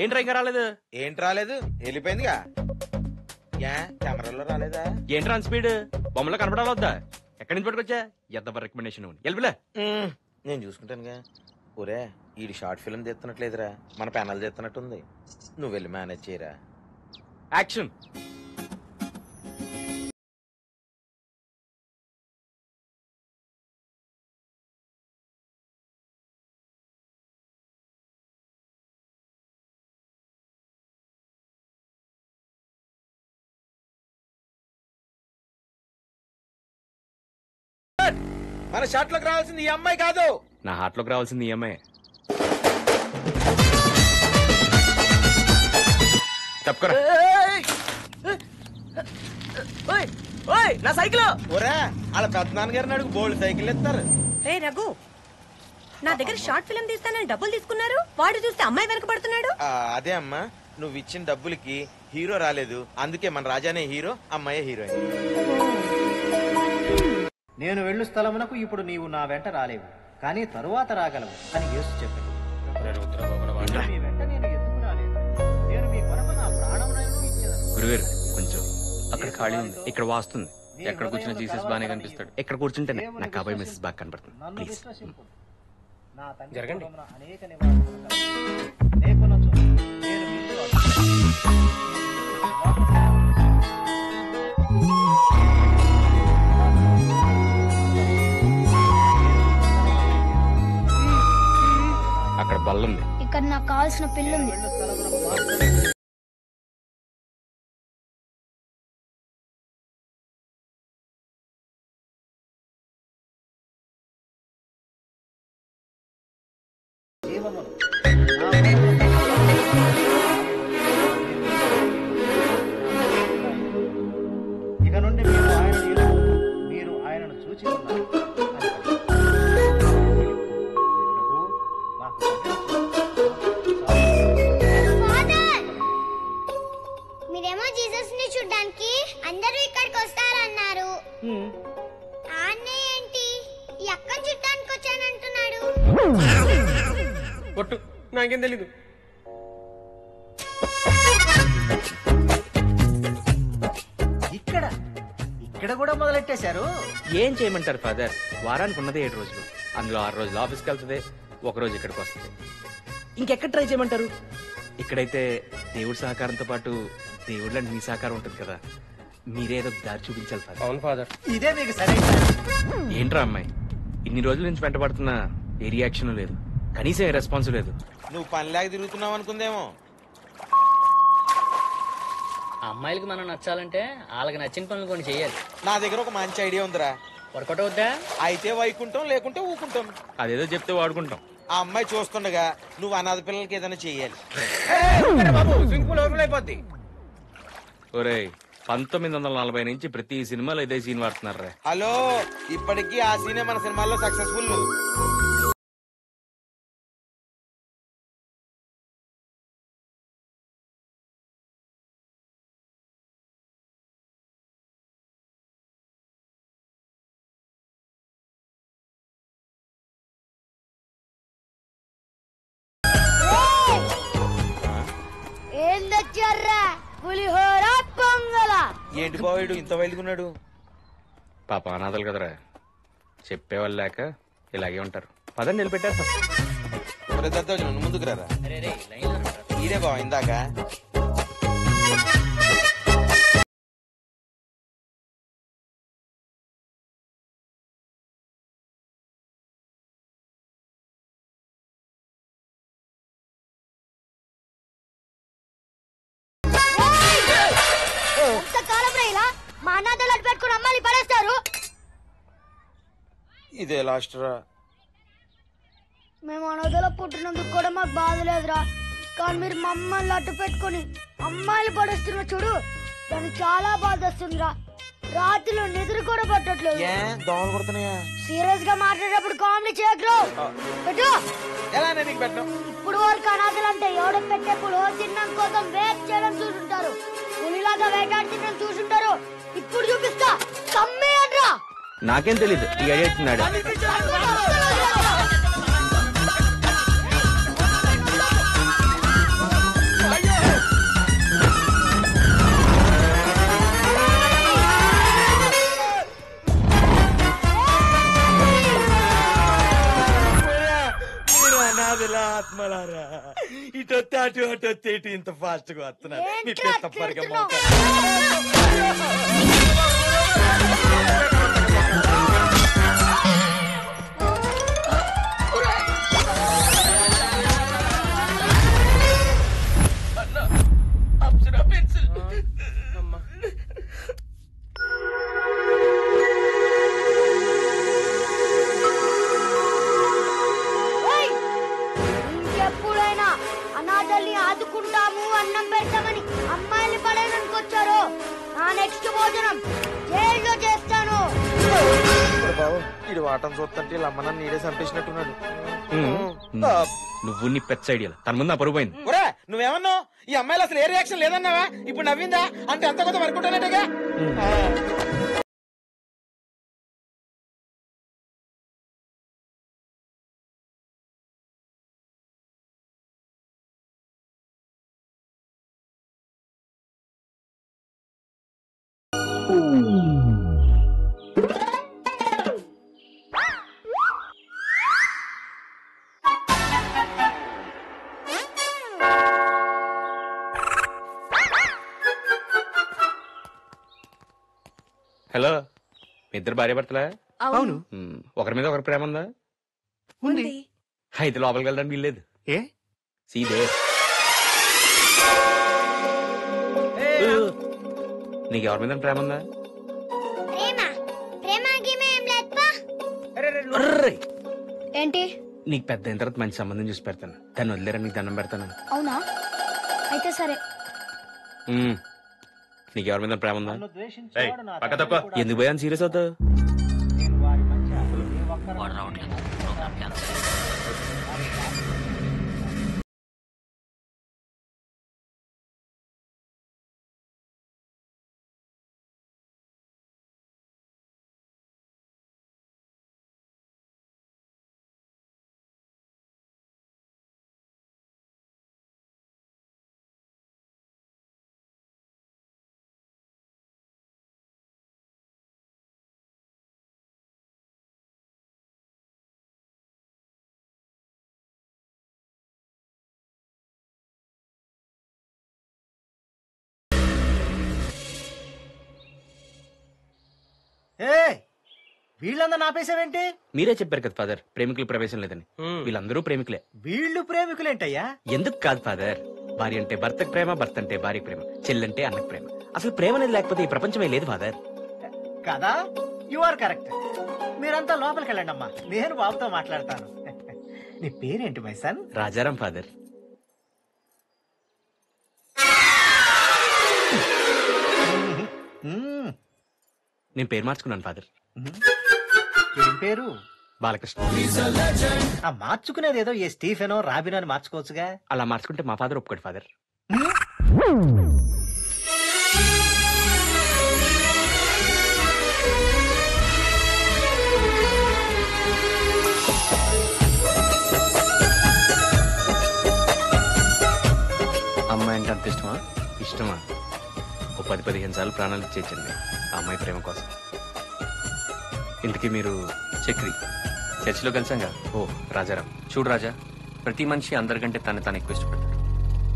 ఏంట్రా ఇంకా రాలేదు? ఏంటి రాలేదు? వెళ్ళిపోయిందిగా. కెమెరాలో రాలేదా? ఏంట్రా స్పీడ్? బొమ్మలో కనపడాలి వద్దా? ఎక్కడి నుంచి పట్టుకొచ్చా? ఎంత రికమెండేషన్ వెళ్ళిపోలే. నేను చూసుకుంటానుగా. ఒరే, ఈ షార్ట్ ఫిల్మ్ తీస్తున్నట్లేదురా, మన ప్యానల్ తీస్తున్నట్టుంది. నువ్వు వెళ్ళి మేనేజ్ చేయరా. యాక్షన్. మన షాట్ లోకి రావాల్సింది ఈ అమ్మాయి కాదు. నా హార్ట్ లోకి రావాల్సింది ఈ అమ్మాయి. తప్పకరా. నా సైకిల్. ఒరే, వాళ్ళ పెద్దనాన్నగారిని అడుగు, బోల్డ్ సైకిల్ ఇస్తారు. రే రఘు, నా దగ్గర షార్ట్ ఫిల్మ్ తీస్తానని డబ్బులు తీసుకున్నారు. వాడు చూస్తే అమ్మాయి వెనక పడుతున్నాడు. అదే అమ్మా, నువ్వు ఇచ్చిన డబ్బులకి హీరో రాలేదు. అందుకే మన రాజానే హీరో, అమ్మాయే హీరోయిన్. నేను వెళ్ళు స్థలమునకు ఇప్పుడు నీవు నా వెంట రాలేవు, కానీ తరువాత రాగలవు అని యేసు చెప్పాడు. మీ వెంట నేను ఎందుకు రాలేదు? నేను మీ కొరకు నా ప్రాణములను ఇచ్చేదను. గురుగారు, కొంచెం అక్కడ ఖాళీ ఉంది, ఇక్కడ వాస్తుంది. ఎక్కడ కూర్చున్న జీసస్ బాగానే కనిపిస్తాడు. ఎక్కడ కూర్చుంటేనే నాకు కాబోయే మిస్సెస్ బాగా కనపడుతుంది. నన్ను ప్లీజ్ విశ్వసింపు. నా తండ్రి జరగండి. పొలమున అనేక నివాసములు కలవు. లేకునచో నేను మీతో అక్కడ బల్లుంది. ఇక్కడ నాకు కావాల్సిన పిల్లుంది. ఇక నుండి మీరు ఆయన మీరు ఆయనను చూచి ఉన్నారు. మీరేమో జీసస్ ని చూడ్డానికి అందరూ ఇక్కడికి వస్తారన్నారు. అన్నయ్య ఏంటి ఈ అక్కని నాకేం తెలీదు. ఇక్కడ ఇక్కడ కూడా మొదలెట్టేశారు. ఏం చేయమంటారు ఫాదర్? వారానికి ఉన్నదే 7 రోజులు, అందులో 6 రోజులు ఆఫీస్కి వెళ్తుంది, 1 రోజు ఇక్కడికి వస్తుంది. ఇంకెక్కడ ట్రై చేయమంటారు? ఇక్కడైతే దేవుడి సహకారంతో పాటు దేవుళ్ళ మీ సహకారం ఉంటుంది కదా, మీరేదో దారి చూపించాలి ఫాదర్. అవును ఫాదర్. ఇదే మీకు సరైన ఏంట్రా అమ్మాయి, ఇన్ని రోజుల నుంచి వెంటబడుతున్నా ఏ రియాక్షన్ లేదు, కనీసం ఏ రెస్పాన్స్ లేదు. నువ్వు పనిలాగా తిరుగుతున్నావు అనుకుందేమో. అమ్మాయిలకి మనం నచ్చాలంటే వాళ్ళకి నచ్చిన పనులు కొన్ని చెయ్యాలి. నా దగ్గర ఒక మంచి ఐడియా ఉందిరా. వర్కౌట్ అవుద్దా? అయితే వైకుంటాం, లేకుంటే ఊకుంటాం. అదేదో చెప్తే వాడుకుంటాం. ఆ అమ్మాయి చూస్తుండగా నువ్వు అనాథ పిల్లలకి ఏదైనా చెయ్యాలి. బాబు స్విమ్మింగ్ పూల్ ఓపెన్ అయిపోద్ది. ఒరేయ్, 1940 నుంచి ప్రతి సినిమాలో ఇదే సీన్ వాడుతున్నారా? హలో, ఇప్పటికీ ఆ సీనే మన సినిమాల్లో సక్సెస్ఫుల్. ఏం తెచ్చారా? పులిహోర పొంగల. ఏంటి బావాడు ఇంత వైలుగున్నాడు? పాప అనాథలు కదరా, చెప్పేవాళ్ళు లేక ఇలాగే ఉంటారు. పదని నిలబెట్టారు. నువ్వు ముందుకు రారా. ఈడే బావ ఇందాక. మా అనాథలు అడ్డు పెట్టుకుని అమ్మాయిని పడేస్తారు. ఇదే లాస్ట్ రా. మేము అనాథలో పుట్టినందుకు కూడా మాకు బాధ లేదురా, కానీ మీరు మమ్మల్ని అడ్డు పెట్టుకుని అమ్మాయిలు పడేస్తున్న చూడు, దానికి చాలా బాధ వస్తుందిరా. రాత్రిలో నిద్ర కూడా పట్టట్లేదు. దోమలు కొడుతున్నాయా? సీరియస్ గా మాట్లాడేటప్పుడు కామెడీ చేయకు. పెట్టు. ఎలా నీకు పెట్టడం? ఇప్పుడు వరకు అనాథలు అంటే ఎవడో పెట్టే పులిహోర తినడం కోసం వెయిట్ చేయడం చూసుంటారు, పులిలాగా వేటాడి తినడం చూసుంటారు. ఇప్పుడు చూపిస్తా, కమ్మేయండ్రా. నాకేం తెలీదు, ఈ ఐడియా ఇచ్చినాడు. ఆత్మలారా, ఇటొత్తే అటు అటొత్తే ఇటు ఇంత ఫాస్ట్ గా వస్తున్నారు. మీ పెద్ద ఇంకెప్పుడైనా అనాథల్ని ఆదుకుంటాము, అన్నం పెడతామని అమ్మాయిని పడేయడానికి వచ్చారు, నా నెక్స్ట్ భోజనం జైల్లో చేస్తాను. బాబు ఇడు వాటం చూస్తుంటే వీళ్ళ అమ్మ నన్ను నీడే చంపేసినట్టున్నాడు. నువ్వు నీ పెద్ద ఐడియా తన ముందు అపరుపోయింది. ఒరే నువ్వేమన్నావు? ఈ అమ్మాయిలు అసలు ఏ రియాక్షన్ లేదన్నావా? ఇప్పుడు నవ్విందా అంటే అంత కొంత వర్కౌట్ అయినట్టుగా. హలో, మీ ఇద్దరు భార్య భర్తలా? అవును. ఒకరి మీద ఒకరి ప్రేమ ఉందా? ఉంది. అయితే లోపలికి వెళ్ళడానికి వీల్లేదు. ఏ సీదే నీకు ఎవరి మీద ప్రేమ ఉందా? ఏంటి? నీకు పెద్ద అయిన తర్వాత మంచి సంబంధం చూసి పెడతాను, దాన్ని వదిలేరా నీకు దండం పెడతాను. అవునా? అయితే సరే. నీకు ఎవరి మీద ప్రేమ ఉందా? ఎందుకు పోయాను సీరియస్ అవుతావు? ఏ వీళ్ళందరూ ఆపేసావేంటి? మీరే చెప్పారు కదా ఫాదర్, ప్రేమికులు ప్రవేశం లేదని. వీళ్ళందరూ ప్రేమికులే. వీళ్ళు ప్రేమికులేంటయ్యా? ఎందుకు కాదు ఫాదర్, భార్య అంటే భర్తకు ప్రేమ, భర్త అంటే భార్య ప్రేమ, చెల్లంటే అన్నకు ప్రేమ. అసలు ప్రేమ అనేది లేకపోతే ఈ ప్రపంచమే లేదు ఫాదర్. కదా, యు ఆర్ కరెక్ట్. మీరంతా లోపలికి వెళ్ళండి అమ్మా, నేను బాబుతో మాట్లాడతాను. నీ పేరేంటి మై సన్? రాజారాం ఫాదర్. నేను పేరు మార్చుకున్నాను ఫాదర్. ఏం పేరు? బాలకృష్ణ. ఆ మార్చుకునేది ఏదో ఏ స్టీఫెనో రాబినో అని మార్చుకోవచ్చుగా. అలా మార్చుకుంటే మా ఫాదర్ ఒప్పుకోడు ఫాదర్. అమ్మాయి అంటే అంత ఇష్టమా? ఇష్టమా? ఓ 10-15 సార్లు ప్రాణాలు ఇచ్చేయచ్చండి ఆ అమ్మాయి ప్రేమ కోసం. ఇంతకీ మీరు? చక్రి, చర్చిలో కలిసాంగా. ఓ రాజారాం. చూడు రాజా, ప్రతి మనిషి అందరికంటే తను ఎక్కువ ఇష్టపడతాడు.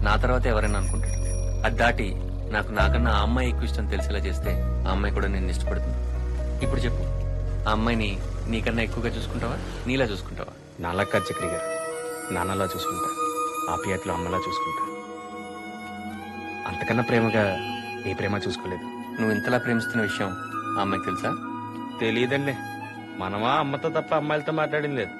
నా తర్వాత ఎవరైనా అనుకుంటాడు. అది దాటి నాకన్నా ఆ అమ్మాయి ఎక్కువ ఇష్టం తెలిసేలా చేస్తే ఆ అమ్మాయి కూడా నేను ఇష్టపడుతుంది. ఇప్పుడు చెప్పు, ఆ అమ్మాయిని నీకన్నా ఎక్కువగా చూసుకుంటావా, నీలా చూసుకుంటావా? నాలా కాదు చక్రి గారు, నాన్నలా చూసుకుంటా, ఆప్యాయతలో అమ్మలా చూసుకుంటా. అంతకన్నా ప్రేమగా ఏ ప్రేమ చూసుకోలేదు. నువ్వు ఇంతలా ప్రేమిస్తున్న విషయం ఆ అమ్మాయికి తెలుసా? తెలియదండి. మనమా అమ్మతో తప్ప అమ్మాయిలతో మాట్లాడింది లేదు.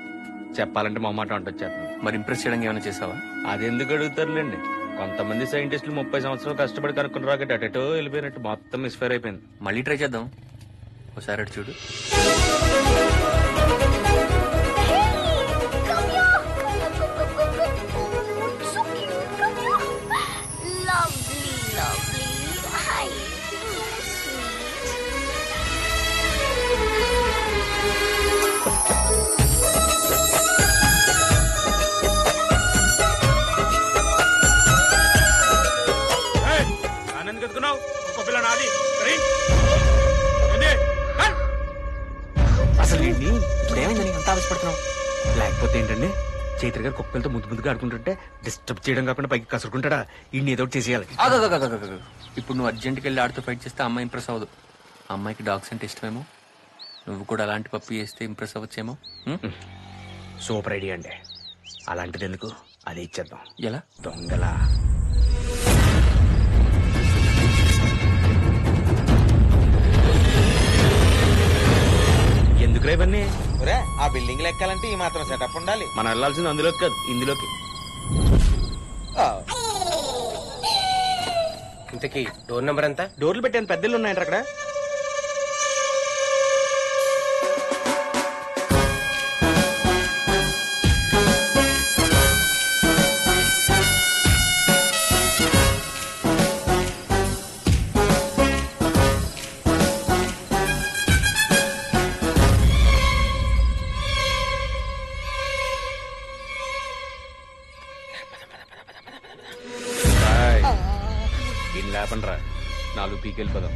చెప్పాలంటే మా మాట వచ్చేస్తుంది. మరి ఇంప్రెస్ చేయడానికి ఏమైనా చేసావా? అది ఎందుకు అడుగుతారులేండి. కొంతమంది సైంటిస్టులు 30 సంవత్సరాలు కష్టపడి కనుక్కుని రాకెట్ అటెటో వెళ్ళిపోయినట్టు మొత్తం మిస్ఫైర్ అయిపోయింది. మళ్ళీ ట్రై చేద్దాం. ఒకసారి అటు చూడు. అసలు ఇప్పుడేమైందని అంత ఆవేశపడుతున్నావు? లేకపోతే ఏంటండి, చైత్ర గారు కుక్కలతో ముద్దుగా ఆడుకుంటుంటే డిస్టర్బ్ చేయడం కాకుండా పైకి కసురుకుంటాడా? ఈ ఏదో ఒకటి చేసేయాలి. ఇప్పుడు నువ్వు అర్జెంట్కి వెళ్ళి ఆడుతూ ఫైట్ చేస్తే అమ్మాయి ఇంప్రెస్ అవ్వదు. అమ్మాయికి డాగ్స్ అంటే ఇష్టమేమో. నువ్వు కూడా అలాంటి పప్పు చేస్తే ఇంప్రెస్ అవ్వచ్చేమో. సూపర్ ఐడియా అండి. అలాంటిది ఎందుకు, అదే ఇచ్చేద్దాం. ఎలా? దొంగలా. ఎందుకురా ఇవన్నీ? ఆ బిల్డింగ్ ఎక్కాలంటే ఈ మాత్రం సెటప్ ఉండాలి. మనం వెళ్ళాల్సింది అందులోకి కాదు, ఇందులోకి. ఇంతకీ డోర్ నెంబర్ ఎంత? డోర్లు పెట్టేంత పెద్దలు ఉన్నాయంట అక్కడ. లేపండ్రా, 4 పీకి వెళ్ళిపోదాం.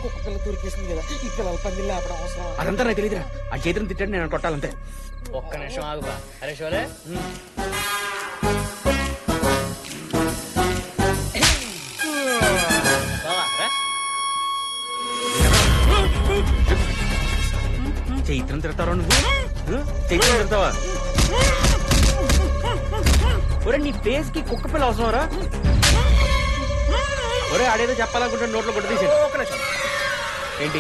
కుక్క పిల్ల దొరికేసింది కదా, ఈ పిల్లల పందిళ్ళు లేపడం అవసరం. అదంతా నాకు తెలియదురా. ఆ చేతిని తిట్టాడు, నేను కొట్టాలంతే. ఒక్క నిమిషం ఆగుబా. అరే షోలే, చైత్రం తిడతావా నువ్వు? చైత్రం తిడతావా? ఒరే, నీ ఫేస్ కి కుక్క పిల్ల అవసరమరా? ఒరే, ఆడేదో చెప్పాలనుకుంటే నోట్లో కొట్ట తీసేది. ఏంటి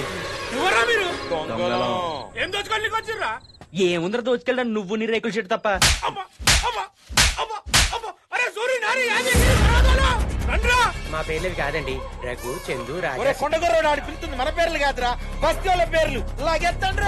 ఏముందర దోచుకెళ్ళా? నువ్వు నీ రేకుల షెట్ తప్ప. మా పేర్లు కాదండి, రఘు, చందు, రాజా. కొండగొర్రోడు ఆడి పిలుతుంది మన పేర్లు కాదురా, బస్తీ వాళ్ళ పేర్లు. లాగెత్తండ్రు.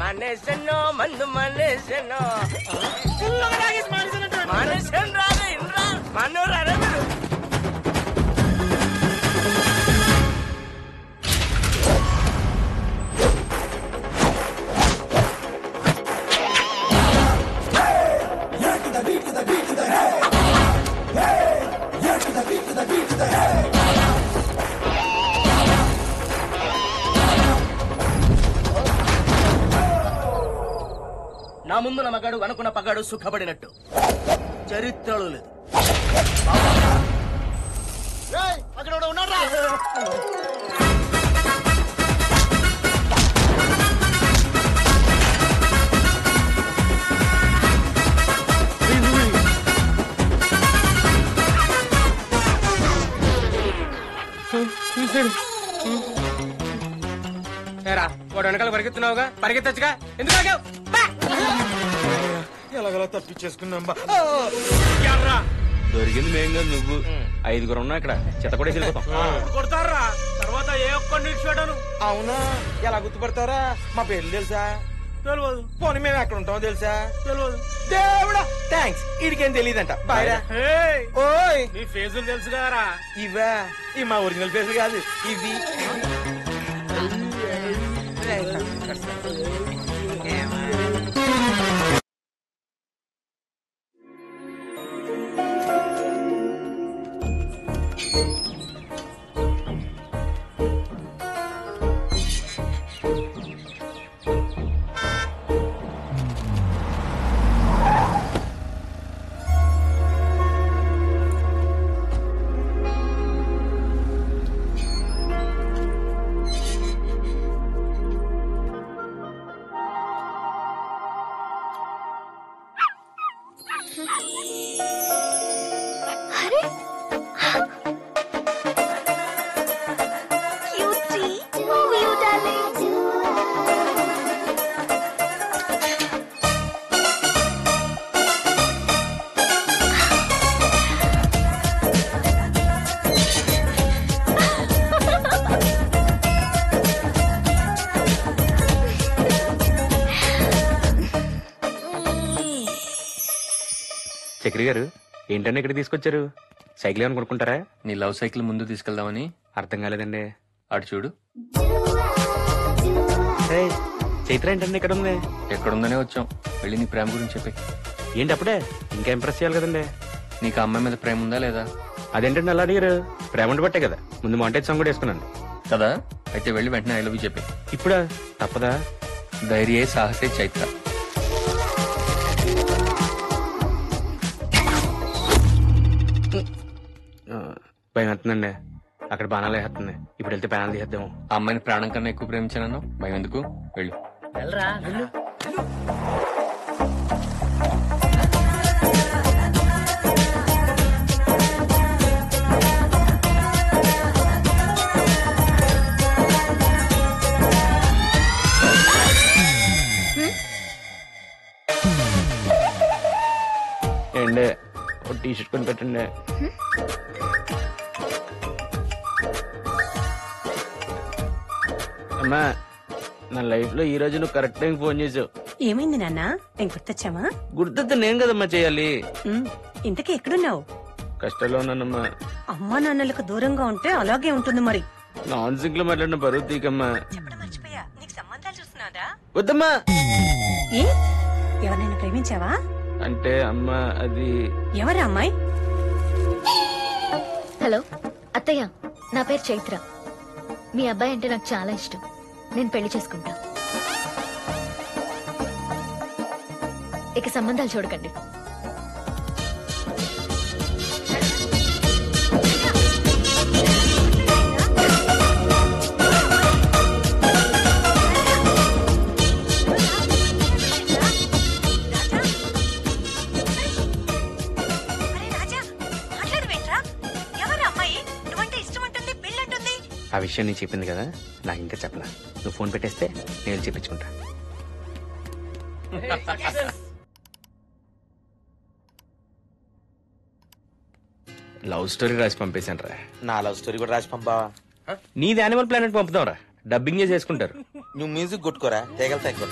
మానేసెన్నో మందు మానేసెన్నో మానేసెన్ రాదు ఇంద్రా మనోరారా మీరు నా ముందు నమ్మగాడు అనుకున్న పగాడు సుఖపడినట్టు చరిత్రలో లేదు. అక్కడ ఉన్నాడు. ఏరా వాడు వెనకాల పరిగెత్తున్నావుగా, పరిగెత్తచ్చుగా, ఎందుకు ఆగావు? ఎలాగలా తప్పించేసుకున్నాం. దొరికింది మేం కాదు నువ్వు. 5 ఉన్నా ఇక్కడ చెత్త కూడా వెళ్ళిపోతాం. కొడతారా తర్వాత ఏ ఒక్కడిని నిడిచిపెట్టాను. అవునా, ఎలా గుర్తుపడతారా? మా పేర్లు తెలుసా? తెలియదు. పోనీ మేము ఎక్కడ ఉంటామో తెలుసా? తెలియదు. దేవుడా థ్యాంక్స్, వీడికేం తెలియదంట. బాయ్రా. ఓయ్ నీ ఫేజులు తెలుసు కదరా. ఇవా? ఇవి మా ఒరిజినల్ ఫేసులు కాదు, ఇవి. చక్రి గారు ఏంటంటే ఇక్కడ తీసుకొచ్చారు? సైకిల్ ఏమైనా కొనుక్కుంటారా? నీ లవ్ సైకిల్ ముందు తీసుకెళ్దామని. అర్థం కాలేదండి. అటు చూడు. చైత్ర ఏంటండి ఇక్కడ ఉంది? ఎక్కడుందనే వచ్చాం. వెళ్ళి నీ ప్రేమ గురించి చెప్పి. ఏంటి అప్పుడే? ఇంకా ఇంప్రెస్ చేయాలి కదండి. నీకు అమ్మాయి మీద ప్రేమ ఉందా లేదా? అదేంటండి అలా అడిగారు? ప్రేమ ఉండి బట్టే కదా ముందు మాంటేజ్ సాంగ్ కూడా వేసుకున్నాను కదా. అయితే వెళ్ళి వెంటనే ఐ లవ్ యూ చెప్పి. ఇప్పుడా? తప్పదా? ధైర్యే సాహసే చైత్ర. భయం వేస్తుందండి. అక్కడ బాణాలు వేస్తుంది. ఇప్పుడు వెళ్తే బాణాలు తీసేద్దాము. ఆ అమ్మాయిని ప్రాణం కన్నా ఎక్కువ ప్రేమించాను. భయం ఎందుకు? వెళ్ళు. వెళ్ళరా వెళ్ళు. ఏండే ఒక టీ షర్ట్ కొని పెట్టండి. అమ్మా, నా లైఫ్ లో ఈ రోజు నువ్వు కరెక్ట్ టైం ఫోన్ చేసావు. ఏమైంది నాన్న? నేను గుర్తొచ్చావా? గుర్తొస్తే నేను కదమ్మా చేయాలి. ఇంతకీ ఎక్కడున్నావు? కష్టాల్లో ఉన్నానమ్మా. అమ్మా నాన్నలకు దూరంగా ఉంటే అలాగే ఉంటుంది మరి. నాన్ సింక్ లో మాట్లాడిన బరువు తీకమ్మా. చెప్పడం మర్చిపోయా, నీకు సంబంధాలు చూస్తున్నారా? వద్దమ్మా. ఏ ఎవరినైనా ప్రేమించావా? అంటే అమ్మా అది. ఎవరా అమ్మాయి? హలో అత్తయ్య, నా పేరు చైత్ర. మీ అబ్బాయి అంటే నాకు చాలా ఇష్టం. నేను పెళ్లి చేసుకుంటా. ఇక సంబంధాలు చూడకండి. ఆ విషయం నేను చెప్పింది కదా, నాకు ఇంకా చెప్పలా. నువ్వు ఫోన్ పెట్టేస్తే నేను చెప్పించుకుంటా. లవ్ స్టోరీ రాసి పంపేశాను రా. నా లవ్ స్టోరీ కూడా రాసి పంపావా? నీది యానిమల్ ప్లానెట్ పంపుతాం రా. డబ్బింగ్ చేసి చేసుకుంటారు. నువ్వు మ్యూజిక్ కొట్టుకోరా, తెగలు తగ్గ.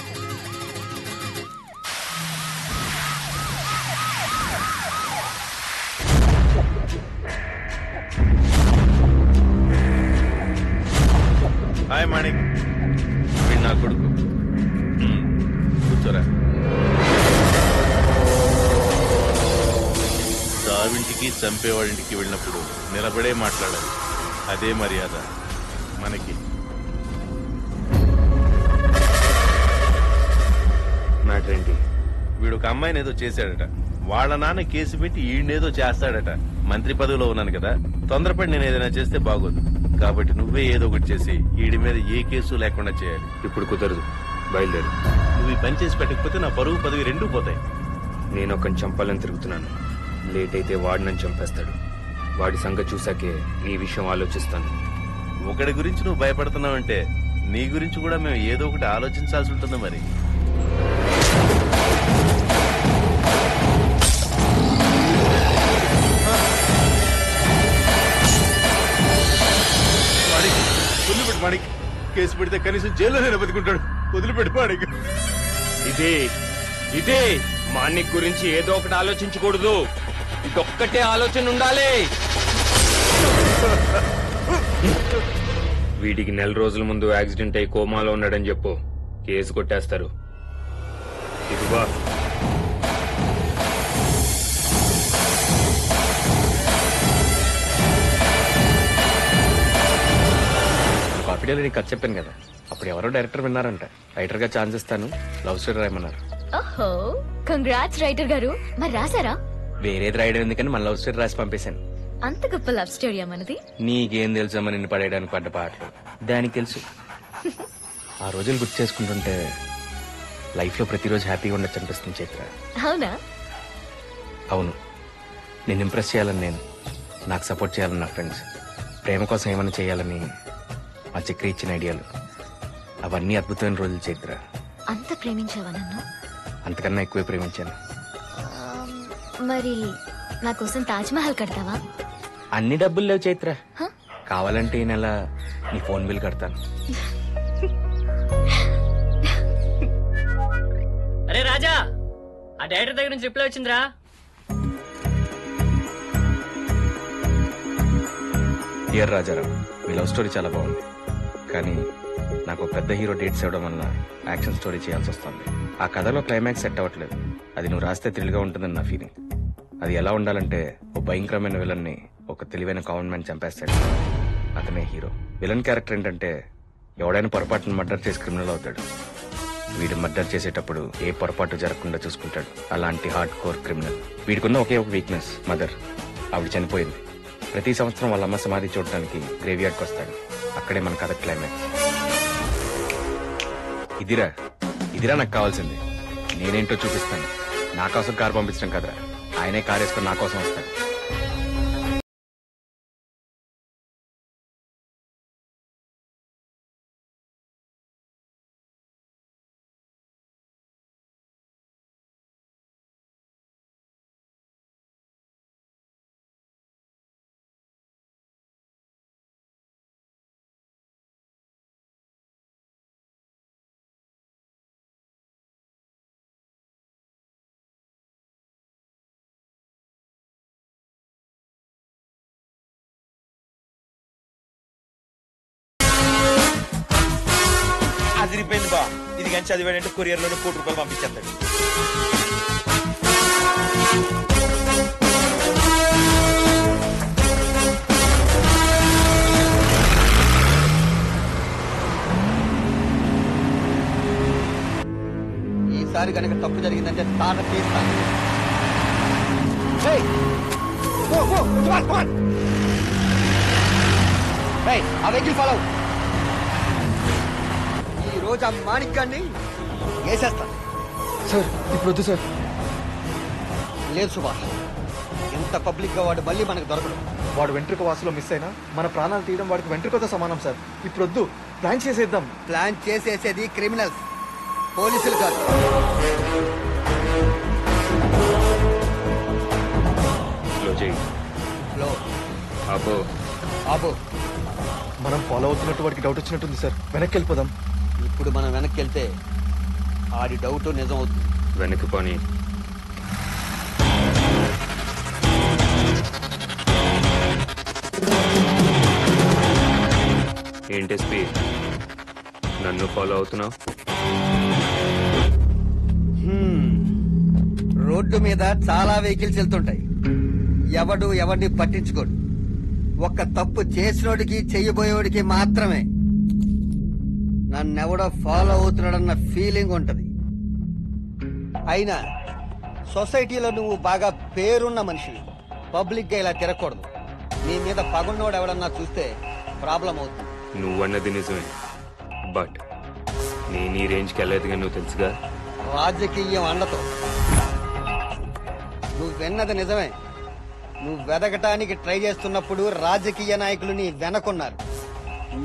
హాయ్ మాణిక్. వీడు నా కొడుకు. కూర్చోరా. చావింటికి చంపేవాడింటికి వెళ్ళినప్పుడు నిలబడే మాట్లాడాలి. అదే మర్యాద మనకి. మ్యాటర్ ఏంటి? వీడు ఒక అమ్మాయిని ఏదో చేశాడట. వాళ్ళ నాన్న కేసు పెట్టి ఈయనేదో చేస్తాడట. మంత్రి పదవిలో ఉన్నాను కదా, తొందరపడి నేను ఏదైనా చేస్తే బాగోదు. కాబట్టి నువ్వే ఏదో ఒకటి చేసి వీడి మీద ఏ కేసు లేకుండా చేయాలి. ఇప్పుడు కుదరదు, బయలుదేరు. నువ్వు ఈ పని చేసి పెట్టకపోతే నా పరువు పదవి రెండూ పోతాయి. నేను ఒకని చంపాలని తిరుగుతున్నాను. లేట్ అయితే వాడు నన్ను చంపేస్తాడు. వాడి సంగతి చూసాకే నీ విషయం ఆలోచిస్తాను. ఒకడి గురించి నువ్వు భయపడుతున్నావంటే నీ గురించి కూడా మేము ఏదో ఒకటి ఆలోచించాల్సి ఉంటుంది. మరి వదిలిపెట్టు మాణిక్. కేసు పెడితే కనీసం జైల్లోనే బతుకుంటాడు. వదిలిపెట్టు మాణిక్. ఇదే మాణిక్ గురించి ఏదో ఒకటి ఆలోచించకూడదు. ఇదొక్కటే ఆలోచన ఉండాలి. వీడికి 4 రోజుల ముందు యాక్సిడెంట్ అయి కోమాలో ఉన్నాడని చెప్పు, కేసు కొట్టేస్తారు. ఇదిగో కాపీడీలో నీకు కథ చెప్పాను కదా, అప్పుడు ఎవరో డైరెక్టర్ విన్నారంట. రైటర్ గా ఛాన్స్ ఇస్తాను, లవ్ స్టోరీ రాయమన్నారు. ఓహో, కంగ్రాట్స్ రైటర్ గారు. మరి రాసారా? వేరేది రాయడం ఎందుకని మన లవ్ స్టోరీ రాసి పంపేశాను. అంత గొప్ప లవ్ స్టోరీ మనది. నీకేం తెలుసమ్మా నిన్ను పడేయడానికి పడ్డ పాటలు. దానికి తెలుసు. ఆ రోజులు గుర్తు చేసుకుంటుంటే లైఫ్ లో ప్రతిరోజు హ్యాపీగా ఉండొచ్చు అనిపిస్తుంది చైత్ర. అవునా? అవును. నేను ఇంప్రెస్ చేయాలని నేను, నాకు సపోర్ట్ చేయాలని నా ఫ్రెండ్స్, ప్రేమ కోసం ఏమైనా చేయాలని మా చక్రి ఇచ్చిన ఐడియాలు, అవన్నీ అద్భుతమైన రోజులు చైత్ర. అంత ప్రేమించావా నన్ను? అంతకన్నా ఎక్కువే ప్రేమించాను. మరి నా కోసం తాజ్ మహల్ కడతావా? అన్ని డబ్బులు లేవు చైత్ర. కావాలంటే ఈ నెల నీ ఫోన్ బిల్ కడతాను. అరే రాజా, ఆ డైరెక్టర్ దగ్గర నుంచి రిప్లై వచ్చిందిరా. డియర్ రాజారావు, మీ లవ్ స్టోరీ చాలా బాగుంది. కానీ నాకు పెద్ద హీరో డేట్స్ ఇవ్వడం వల్ల యాక్షన్ స్టోరీ చేయాల్సి వస్తుంది. ఆ కథలో క్లైమాక్స్ సెట్ అవ్వట్లేదు. అది నువ్వు రాస్తే థ్రిల్గా ఉంటుందని నా ఫీలింగ్. అది ఎలా ఉండాలంటే ఓ భయంకరమైన విలన్ ని ఒక తెలివైన కామన్ మ్యాన్ చంపేస్తాడు. అతనే హీరో. విలన్ క్యారెక్టర్ ఏంటంటే ఎవడైనా పొరపాటును మర్డర్ చేసి క్రిమినల్ అవుతాడు. వీడు మర్డర్ చేసేటప్పుడు ఏ పొరపాటు జరగకుండా చూసుకుంటాడు. అలాంటి హార్డ్ కోర్ క్రిమినల్. వీడికున్న ఒకే ఒక వీక్నెస్, మదర్. ఆవిడ చనిపోయింది. ప్రతి సంవత్సరం వాళ్ళ అమ్మ సమాధి చూడటానికి గ్రేవ్ యార్డ్కి వస్తాడు. అక్కడే మన కథ క్లైమాక్స్. ఇదిరా నాకు కావాల్సింది. నేనేంటో చూపిస్తాను. నా కోసం కారు పంపించడం కదరా, ఆయనే కారు వేసుకొని నా కోసం వస్తాడు. అదిరిపోయింది బా. ఇది కానీ చదివాడంటే కొరియర్ లోనే ₹1,00,00,000 పంపించేస్తాడు. ఈసారి కనుక తప్పు జరిగిందంటే తాట తీస్తాను. ఆ వెహికల్ ఫాలో. ఈ రోజు ఆ మాణిక్ గారిని వేసేస్తాను. సార్ ఇప్పుడు వద్దు సార్. లేదు సుభాష్, ఇంత పబ్లిక్ గా వాడు మళ్ళీ మనకు దొరకడు. వాడు వెంట్రుక వాసులో మిస్ అయినా మన ప్రాణాలు తీయడం వాడికి వెంట్రుకతో సమానం సార్. ఇప్పుడు వద్దు, ప్లాన్ చేసేద్దాం. ప్లాన్ చేసేసేది క్రిమినల్స్, పోలీసులు కాదు. మనం ఫాలో అవుతున్నట్టు వాడికి డౌట్ వచ్చినట్టుంది సార్. వెనక్కి వెళ్ళిపోదాం. ఇప్పుడు మనం వెనక్కి వెళ్తే ఆడి డౌట్ నిజం అవుతుంది. వెనక్కి పోనీ. ఏంటి ఎస్పీ, నన్ను ఫాలో అవుతున్నావు? రోడ్డు మీద చాలా వెహికల్స్ వెళ్తుంటాయి. ఎవడు ఎవరిని పట్టించుకోడు. ఒక్క తప్పు చేసినోడికి చెయ్యబోయేవాడికి మాత్రమే నన్నెవడో ఫాలో అవుతున్నాడన్న ఫీలింగ్ ఉంటది. అయినా సొసైటీలో నువ్వు బాగా పేరున్న మనిషివి. పబ్లిక్గా ఇలా తిరగకూడదు. నీ మీద పగున్నోడు ఎవడన్నా చూస్తే ప్రాబ్లం అవుతుంది. నువ్వన్నది నిజమే, బట్ నేను ఈ రేంజ్కి వెళ్ళేదిగా నువ్వు తెలుసుగా. రాజకీయం అండతో నువ్వు విన్నది నిజమే. నువ్వు వెదకటానికి ట్రై చేస్తున్నప్పుడు రాజకీయ నాయకులు నీ వెనకున్నారు.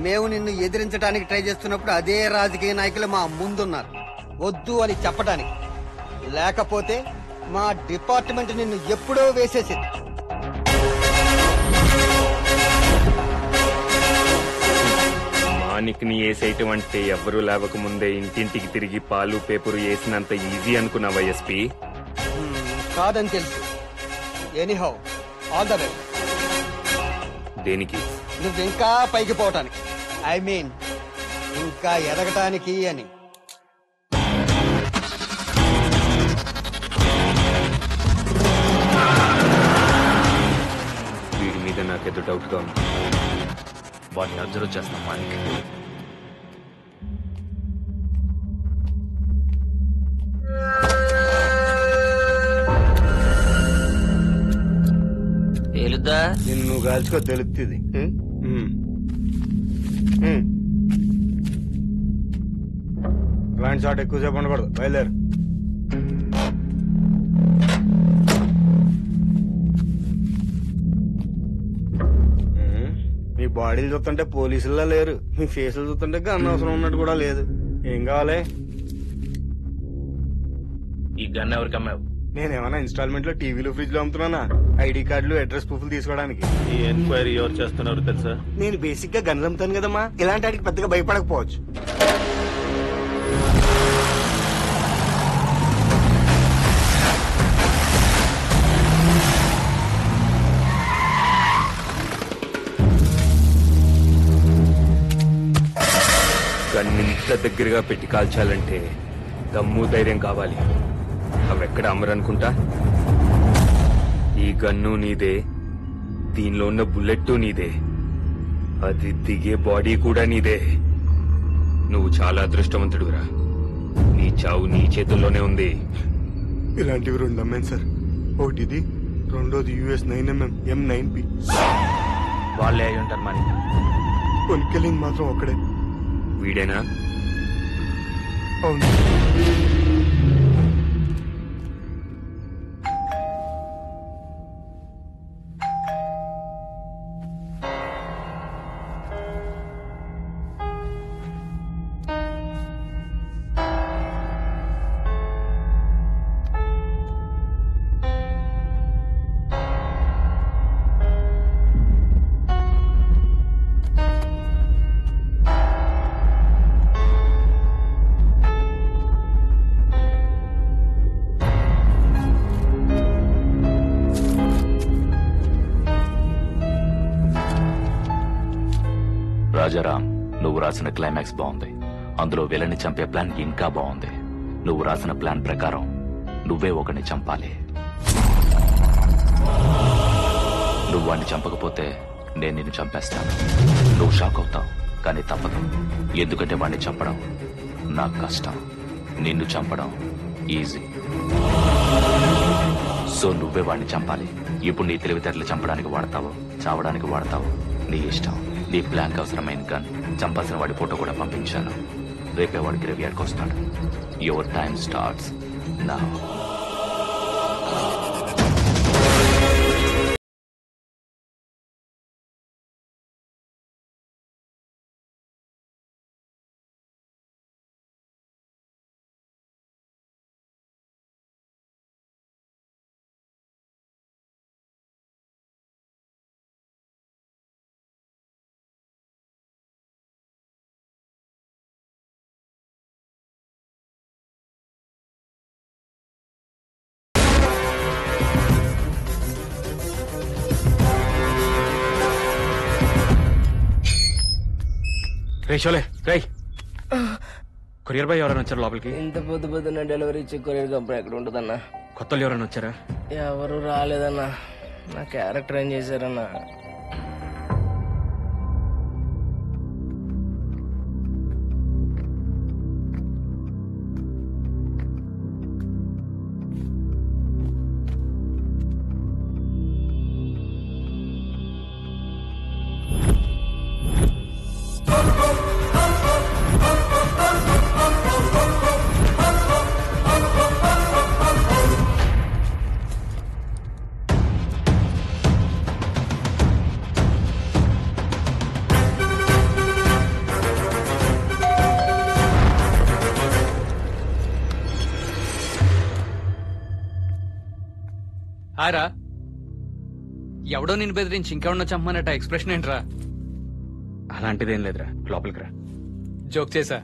మేము నిన్ను ఎదిరించడానికి ట్రై చేస్తున్నప్పుడు అదే రాజకీయ నాయకులు మా ముందున్నారు, వద్దు అని చెప్పడానికి. లేకపోతే మా డిపార్ట్మెంట్ నిన్ను ఎప్పుడో వేసేసింది. మానిక్ని వేసేయటం అంటే ఎవ్వరూ లేవకముందే ఇంటింటికి తిరిగి పాలు పేపరు వేసినంత ఈజీ అనుకున్నావా ఎస్పీ? కాదని తెలుసు. Anyhow, all the best. దేనికి? నువ్వు ఇంకా పైకి పోవటానికి, ఐ మీన్ ఇంకా ఎదగటానికి అని. వీడి మీద నాకేదో డౌట్గా ఉంది. వాడిని అబ్జర్వ్ చేస్తాం మానిక్. తేలుద్దా? నిన్ను కాల్చుకో, తెలుస్తుంది. ఇలాంటి షాట్ ఎక్కువసేపు ఉండకూడదు. బయలుదేరు. మీ బాడీలు చూస్తుంటే పోలీసుల్లో లేరు, మీ ఫేసులు చూస్తుంటే గన్ అవసరం ఉన్నట్టు కూడా లేదు. ఏం కావాలి? ఈ గన్ ఎవరికి అమ్మావు? నేనేమన్నా ఇన్స్టాల్మెంట్ లో టీవీలు ఫ్రిడ్జ్ లో అమ్ముతున్నానా? ఐడి కార్డులు అడ్రస్ ప్రూఫ్లు తీసుకోవడానికి. ఈ ఎంక్వైరీ ఎవరు చేస్తున్నారు తెలుసా? నేను బేసిక్ గా గన్లు అమ్ముతాను కదమ్మా, ఇలాంటి వాటికి పెద్దగా భయపడకపోవచ్చు. గన్నింత దగ్గరగా పెట్టి కాల్చాలంటే దమ్ము ధైర్యం కావాలి. అవెక్కడ అమ్మరనుకుంటా? ఈ గన్ను నీదే, దీనిలో ఉన్న బుల్లెట్ నీదే, అది దిగే బాడీ కూడా నీదే. నువ్వు చాలా అదృష్టవంతుడురా. నీ చావు నీ చేతుల్లోనే ఉంది. ఇలాంటివి 2 అమ్మాను సార్. ఒకటి ఇది, రెండోది US 9mm M9P. వాళ్ళే అయి ఉంటారు మరి. కొనుక్కెళ్ళింది మాత్రం ఒక్కడే. వీడేనా? అవును. రాజారాం, నువ్వు రాసిన క్లైమాక్స్ బాగుంది. అందులో విలని చంపే ప్లాన్ ఇంకా బాగుంది. నువ్వు రాసిన ప్లాన్ ప్రకారం నువ్వే ఒకరిని చంపాలి. నువ్వు వాడిని చంపకపోతే నేను నిన్ను చంపేస్తాను. నువ్వు షాక్ అవుతావు, కానీ తప్పదు. ఎందుకంటే వాడిని చంపడం నాకు కష్టం, నిన్ను చంపడం ఈజీ. సో నువ్వే వాడిని చంపాలి. ఇప్పుడు నీ తెలివితేటలు చంపడానికి వాడతావు, చావడానికి వాడతావు, నీ ఇష్టం. నీ ప్లాన్ అవసరమైన గన్, చంపాల్సిన వాడి ఫోటో కూడా పంపించాను. రేపే వాడి గ్రేవ్యార్డ్కి వస్తాడు. Your time starts now. రేషోలే రై, కొరియర్ బాయ్ ఎవరైనా వచ్చారు లోపలికి? ఇంత పొద్దున డెలివరీ ఇచ్చే కొరియర్ కంపెనీ ఎక్కడ ఉంటుందన్నా? కొత్తలు ఎవరైనా వచ్చారా? ఎవరు రాలేదన్నా. నా క్యారెక్టర్ ఏం చేశారన్నా? హాయ్ రా. ఎవడో నిన్ను బెదిరించి ఇంకెవడో చంపమన్నట్ట ఎక్స్ప్రెషన్ ఏంట్రా? అలాంటిదేం లేదురా, లోపలికి రా. జోక్ చేసా.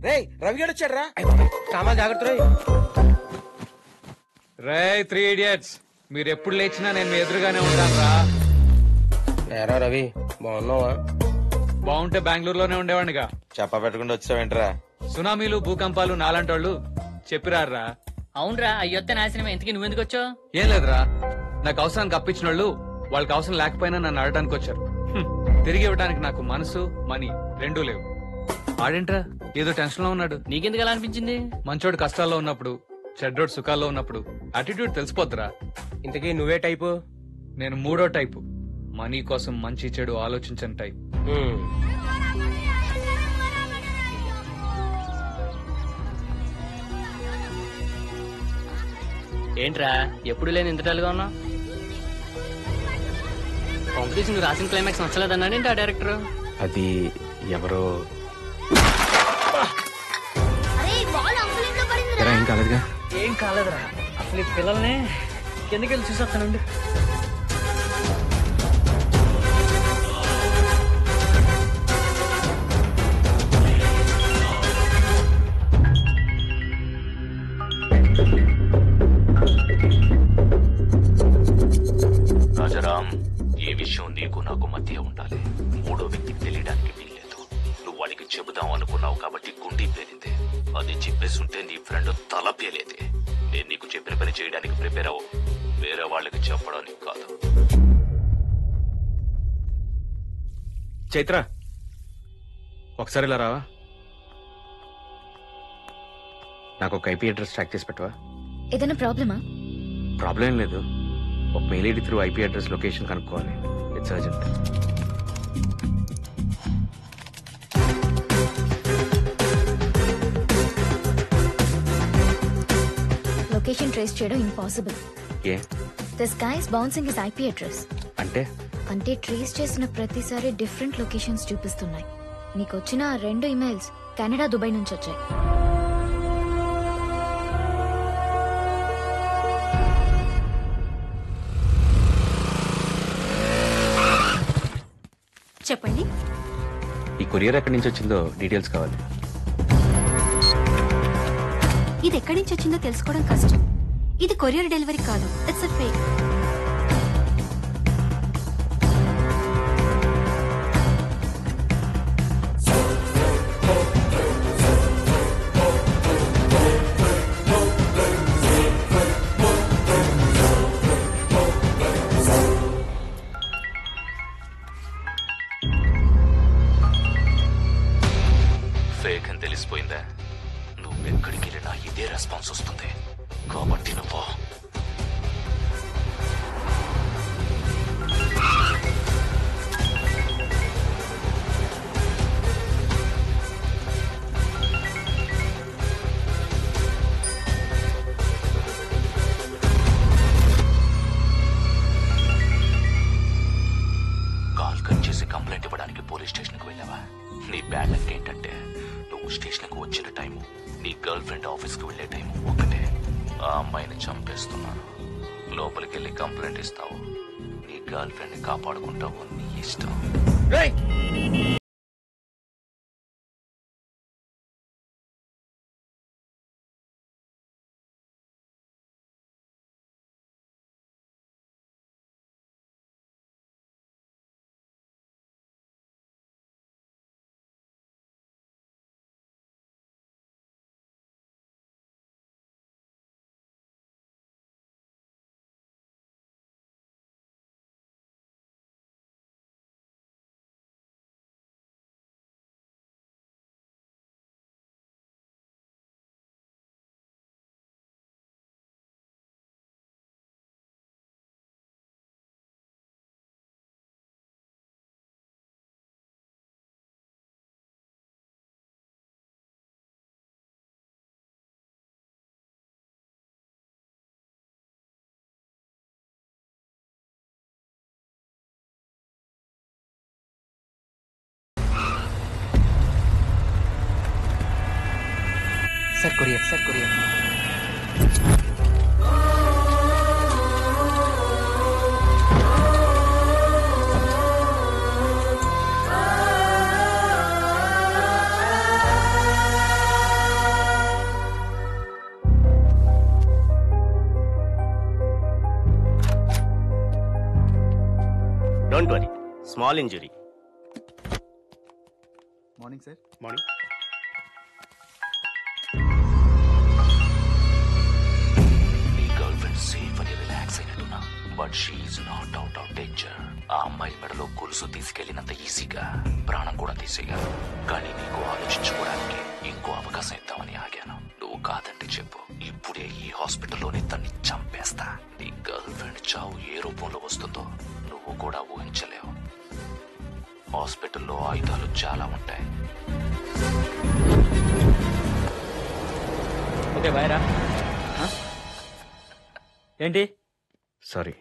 రే రవి గడు వచ్చాడు రా. సామాన్ జాగ్రత్త రే 3 ఇడియట్స్, మీరు ఎప్పుడు లేచినా నేను మీ ఎదురుగానే ఉంటాను రా. ఏరా రవి, బాగున్నావా? బాగుంటే బెంగళూరులోనే ఉండేవాడిగా. చెప్ప పెట్టకుండా వచ్చావేంట్రా? సునామీలు భూకంపాలు నాలంటోళ్ళు చెప్పిరారా. అవునరా, అయ్యొత్తే నాశనం. ఎందుకు నువ్వెందుకు వచ్చావు? ఏం లేదురా, నాకు అవసరానికి అప్పించిన వాళ్ళు వాళ్ళకి అవసరం లేకపోయినా నన్ను అడగడానికి వచ్చారు. తిరిగి ఇవ్వడానికి నాకు మనసు మనీ రెండూ లేవు. ఆడేంట్రా ఏదో టెన్షన్ లో ఉన్నాడు. నీకెందుకు అలా అనిపించింది? మంచోడు కష్టాల్లో ఉన్నప్పుడు, చెడ్డోడు సుఖాల్లో ఉన్నప్పుడు అటిట్యూడ్ తెలిసిపోద్దురా. ఇంతకీ నువ్వే టైపు? నేను 3వ టైపు. మనీ కోసం మంచి చెడు ఆలోచించని టైప్. ఏంట్రా ఎప్పుడు లేని ఇంత డల్గా ఉన్నా? కాంపిటీషన్ నువ్వు రాసిన క్లైమాక్స్ నచ్చలేదన్నాడు ఏంటి ఆ డైరెక్టర్? అది ఎవరో. ఏం కాలేదుగా? ఏం కాలేదురా, అసలు ఈ పిల్లల్ని కిందకి వెళ్ళి చూసేస్తానండి. రాజారాం, ఈ విషయం నీకు నాకు మధ్య ఉండాలి. 3వ వ్యక్తికి తెలియడానికి వీల్లేదు. నువ్వు వాడికి చెబుదాం అనుకున్నావు కాబట్టి గుండీ పేలింది. అది చెప్పేస్తుంటే నీ ఫ్రెండ్ తల పేలేదే. నేను నీకు చెప్పిన పని చేయడానికి ప్రిపేర్ అవ్వు, వేరే వాళ్ళకి చెప్పడానికి కాదు. చైత్ర, ఒకసారి ఇలా రావా? నాకు ఒక ఐపీ అడ్రస్ ట్రాక్ చేసి పెట్టవా? ఏదైనా ప్రాబ్లమా? ప్రాబ్లం ఏం లేదు. ఒక mail ID through IP address location కనుక్కోవాలి. It's urgent. లొకేషన్ ట్రేస్ చేయడం ఇంపాసిబుల్. ఏ? This guy is bouncing his IP address. అంటే ట్రేస్ చేసిన ప్రతిసారి డిఫరెంట్ లొకేషన్స్ చూపిస్తున్నాయి. నీకు వచ్చిన 2 ఇమెయిల్స్ కెనడా, దుబాయ్ నుంచి వచ్చాయి. చెప్పండి. ఈ కొరియర్ ఎక్కడి నుంచి వచ్చిందో డీటెయిల్స్ కావాలి. ఇది ఎక్కడి నుంచి వచ్చిందో తెలుసుకోవడం కష్టం. ఇది కొరియర్ డెలివరీ కాదు, ఇట్స్ ఎ ఫేక్. ఫేక్ అని తెలిసిపోయిందా? నువ్వెక్కడికి వెళ్ళినా ఇదే రెస్పాన్స్ వస్తుంది. కాబట్టి నువ్వు కాల్ కట్ చేసి కంప్లైంట్ ఇవ్వడానికి పోలీస్ స్టేషన్కి వెళ్ళావా? నీ బ్యాడ్ లక్ ఏంటంటే నువ్వు స్టేషన్కి వచ్చిన టైము, నీ గర్ల్ ఫ్రెండ్ ఆఫీస్కి వెళ్లే టైము ఒకటే. ఆ అమ్మాయిని చంపేస్తున్నాను. లోపలికి వెళ్ళి కంప్లైంట్ ఇస్తావు, నీ గర్ల్ ఫ్రెండ్ ని కాపాడుకుంటావు, నీ ఇష్టం. Sir courier, sir courier. Small injury. Morning sir. Morning. నీ గర్ల్ ఫ్రెండ్ సేఫ్ అని రిలాక్స్ అయినట్టున్నా, but she's not out of danger. ఆ అమ్మాయి మెడలో గొలుసు తీసుకెళ్లినంత ఈజీగా ప్రాణం కూడా తీసేయాలి. కానీ నీకు ఆలోచించుకోవడానికి ఇంకో అవకాశం ఇద్దామని ఆగాను. నువ్వు కాదంటే చెప్పు, ఇప్పుడే ఈ హాస్పిటల్లోనే తన్ని చంపేస్తా. నీ గర్ల్ ఫ్రెండ్ చావు ఏ రూపంలో వస్తుందో నువ్వు కూడా ఊహించలేవు. హాస్పిటల్లో ఆయుధాలు చాలా ఉంటాయి. ఓకే బాయ్ రా. ఏంటి? సారీ.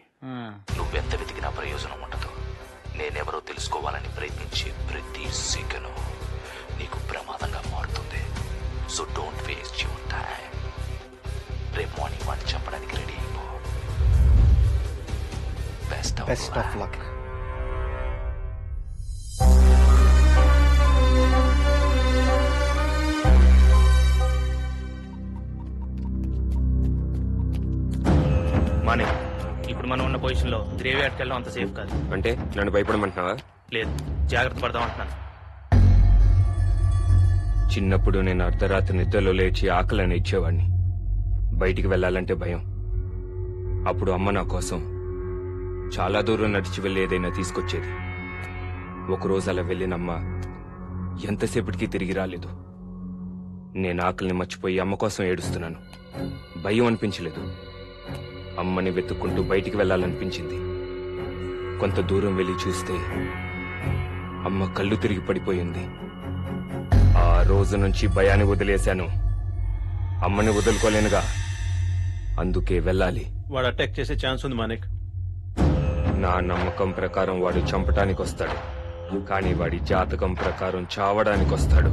నువ్వెంత వెతికినా ప్రయోజనం ఉండదు. నేనెవరో తెలుసుకోవాలని ప్రయత్నించే ప్రతి సెకను నీకు ప్రమాదంగా మారుతుంది. So don't waste your time. రేపు మార్నింగ్ వాడిని చంపడానికి రెడీ అయిపో. Best of luck. మానే, ఇప్పుడు మనం ఉన్న పొజిషన్ లో గ్రేవ్ యార్డ్కి వెళ్ళడం అంత సేఫ్ కాదు. అంటే నన్ను భయపడమంటున్నావా? లేదు, జాగ్రత్త పడదాం అంటున్నాను. చిన్నప్పుడు నేను అర్ధరాత్రి నిద్రలో లేచి ఆకలిని ఇచ్చేవాడిని. బయటికి వెళ్ళాలంటే భయం. అప్పుడు అమ్మ నా కోసం చాలా దూరం నడిచి వెళ్ళి ఏదైనా తీసుకొచ్చేది. ఒకరోజు అలా వెళ్ళినమ్మ ఎంతసేపటికి తిరిగి రాలేదు. నేను ఆకలిని మర్చిపోయి అమ్మ కోసం ఏడుస్తున్నాను. భయం అనిపించలేదు. అమ్మని వెతుక్కుంటూ బయటికి వెళ్ళాలనిపించింది. కొంత దూరం వెళ్ళి చూస్తే అమ్మ కళ్ళు తిరిగి పడిపోయింది. ఆ రోజు నుంచి భయాన్ని వదిలేశాను. అమ్మని వదులుకోలేనుగా, అందుకే వెళ్ళాలి. వాడు అటాక్ చేసే ఛాన్స్ ఉంది మానేక్. నా నమ్మకం ప్రకారం వాడు చంపటానికి వస్తాడు, కానీ వాడి జాతకం ప్రకారం చావడానికి వస్తాడు.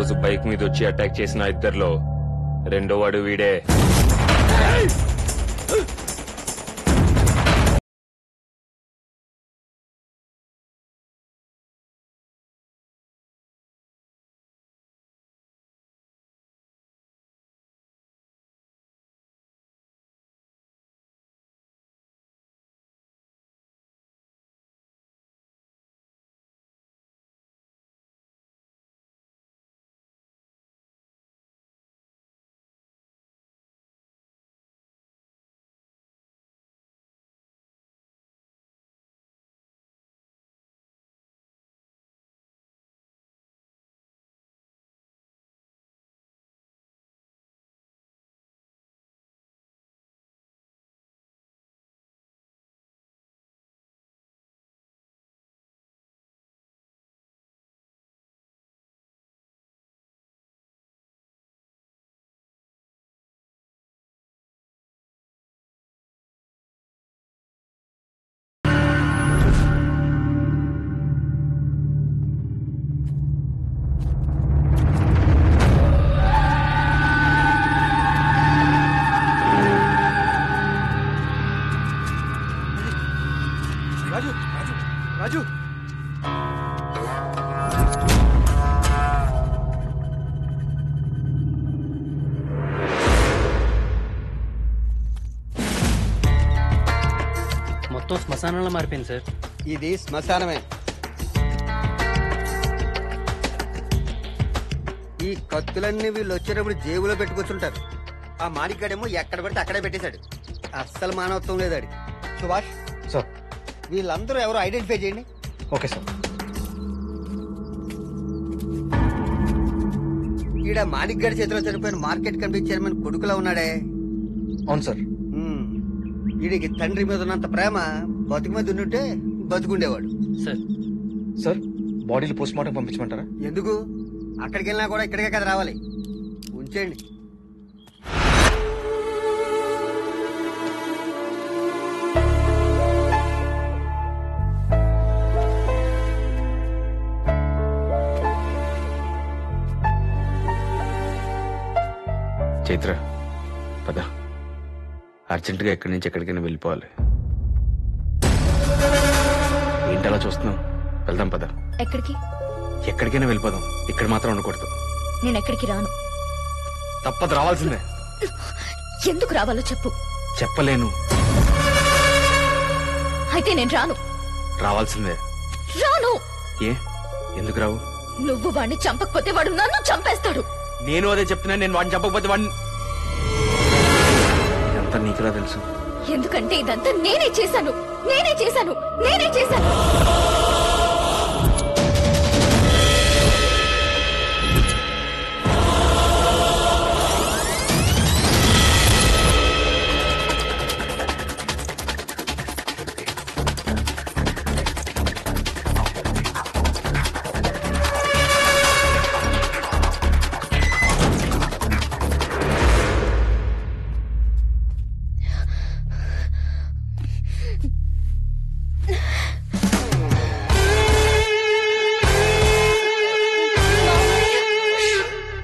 రోజు బైక్ మీద వచ్చి అటాక్ చేసిన ఇద్దరిలో రెండో వాడు వీడే. రాజు రాజు రాజు మొత్తం శ్మశానంలో మారిపోయింది సార్. ఇది శ్మశానమే. ఈ కత్తులన్నీ వీళ్ళు వచ్చేటప్పుడు జేబులో పెట్టుకొచ్చుంటారు. ఆ మాణిక్గాడేమో ఎక్కడ పడితే అక్కడే పెట్టేశాడు. అస్సలు మానవత్వం లేదు ఆడికి. సుభాష్ సార్, వీళ్ళందరూ ఎవరో ఐడెంటిఫై చేయండి. Okay sir. ఈడ మాణిక్గాడి చేతిలో చనిపోయిన మార్కెట్ కమిటీ చైర్మన్ కొడుకులా ఉన్నాడే. అవును సార్. వీడికి తండ్రి మీద ఉన్నంత ప్రేమ బతుకు మీద ఉండుంటే బతుకుండేవాడు. సార్ సార్, బాడీలు పోస్ట్ మార్టం పంపించమంటారా? ఎందుకు? అక్కడికి వెళ్ళినా కూడా ఇక్కడికే కదా రావాలి. ఉంచండి. చైత్ర పద, అర్జెంటుగా ఎక్కడి నుంచి ఎక్కడికైనా వెళ్ళిపోవాలి. ఏంటలా చూస్తున్నావు? వెళ్దాం పద. ఎక్కడికి? ఎక్కడికైనా వెళ్ళిపోదాం. ఇక్కడ మాత్రం ఉండకూడదు. నేను ఎక్కడికి రాను. తప్పదు, రావాల్సిందే. ఎందుకు రావాలో చెప్పు. చెప్పలేను. అయితే నేను రాను. రావాల్సిందే. రాను. ఏ ఎందుకు రావు? నువ్వు వాడిని చంపకపోతే వాడు నన్ను చంపేస్తాడు. నేను అదే చెప్తున్నా. నేను వాడిని చంపకపోతే వాడిని. ఎంత నీకులా తెలుసు? ఎందుకంటే ఇదంతా నేనే చేశాను. నేనే చేశాను. నేనే చేశాను.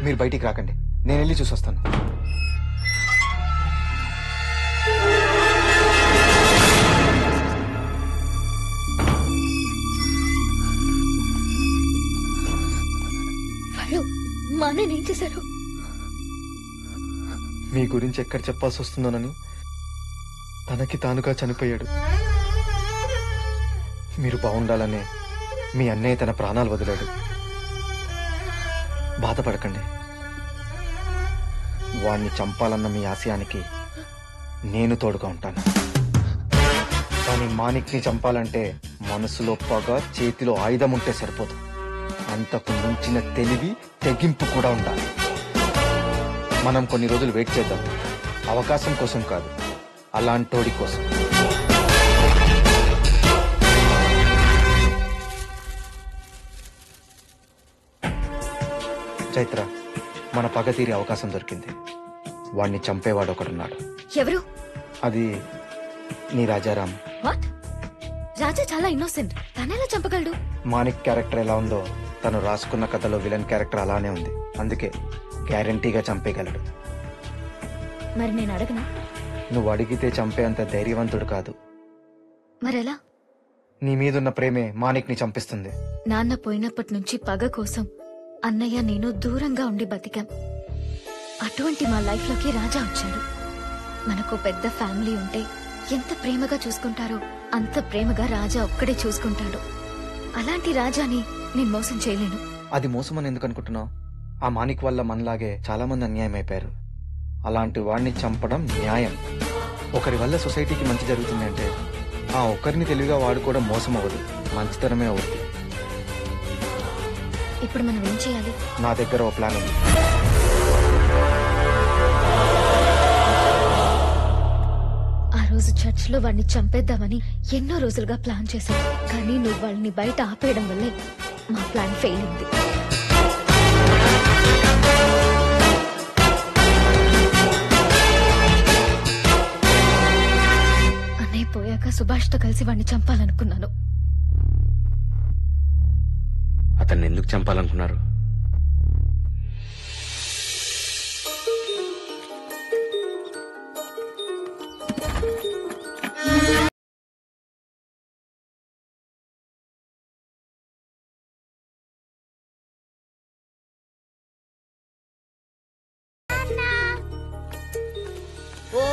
మీరు బయటికి రాకండి, నేను వెళ్ళి చూసొస్తాను. వాళ్ళు మా అన్నయ్య ఏం చేశారు? మీ గురించి ఎక్కడ చెప్పాల్సి వస్తుందోనని తనకి తానుగా చనిపోయాడు. మీరు బాగుండాలనే మీ అన్నయ్య తన ప్రాణాలు వదిలాడు. బాధపడకండి. వాణ్ణి చంపాలన్న మీ ఆశయానికి నేను తోడుగా ఉంటాను. కానీ మాణిక్ని చంపాలంటే మనసులో పగ, చేతిలో ఆయుధం ఉంటే సరిపోదు. అంతకు మించిన తెలివి, తెగింపు కూడా ఉండాలి. మనం కొన్ని రోజులు వెయిట్ చేద్దాం. అవకాశం కోసం కాదు, అలాంటోడి కోసం. చైత్ర, మన పగ తీరే అవకాశం దొరికింది. వాణ్ణి చంపేవాడు ఒకడున్నాడు. ఎవరు? అది నీ రాజారాం. వాట్? రాజా చాలా ఇన్నోసెంట్. తనెలా చంపగలడు? మాణిక్ క్యారెక్టర్ ఎలా ఉందో తను రాసుకున్న కథలో విలన్ క్యారెక్టర్ అలానే ఉంది. అందుకే గ్యారంటీగా చంపేయగలడు. మరి నేను అడగనా? నువ్వు అడిగితే చంపేంత ధైర్యవంతుడు కాదు. మరెలా? నీ మీదున్న ప్రేమే మాణిక్ని చంపిస్తుంది. నాన్న పోయినప్పటి నుంచి పగ కోసం అన్నయ్య నేను దూరంగా ఉండి బతికాం. అటువంటి మా లైఫ్ లోకి రాజా వచ్చాడు. మనకు పెద్ద ఫ్యామిలీ ఉంటే ఎంత ప్రేమగా చూసుకుంటారో అంత ప్రేమగా రాజా ఒక్కడే చూసుకుంటాడు. అలాంటి రాజాని నేను మోసం చేయలేను. అది మోసమని ఎందుకు అనుకుంటున్నావు? ఆ మాణిక్ వల్ల మనలాగే చాలా మంది అన్యాయం అయిపోయారు. అలాంటి వాడిని చంపడం న్యాయం. ఒకరి వల్ల సొసైటీకి మంచి జరుగుతుంది అంటే ఆ ఒక్కరిని తెలివిగా వాడుకోవడం మోసం అవ్వదు, మంచితనమే అవుతుంది. ఇప్పుడు మనం ఏం చేయాలి? నా దగ్గర ఓ ప్లాన్ ఉంది. ఆ రోజు చర్చ్ లో వాడిని చంపేద్దామని ఎన్నో రోజులుగా ప్లాన్ చేశాను. కానీ నువ్వు వాళ్ళని బయట ఆపేయడం వల్లే మా ప్లాన్ ఫెయిల్ అయింది. అన్నయ్య పోయాక సుభాష్తో కలిసి వాడిని చంపాలనుకున్నాను. అతన్ని ఎందుకు చంపాలనుకున్నారు? ఓ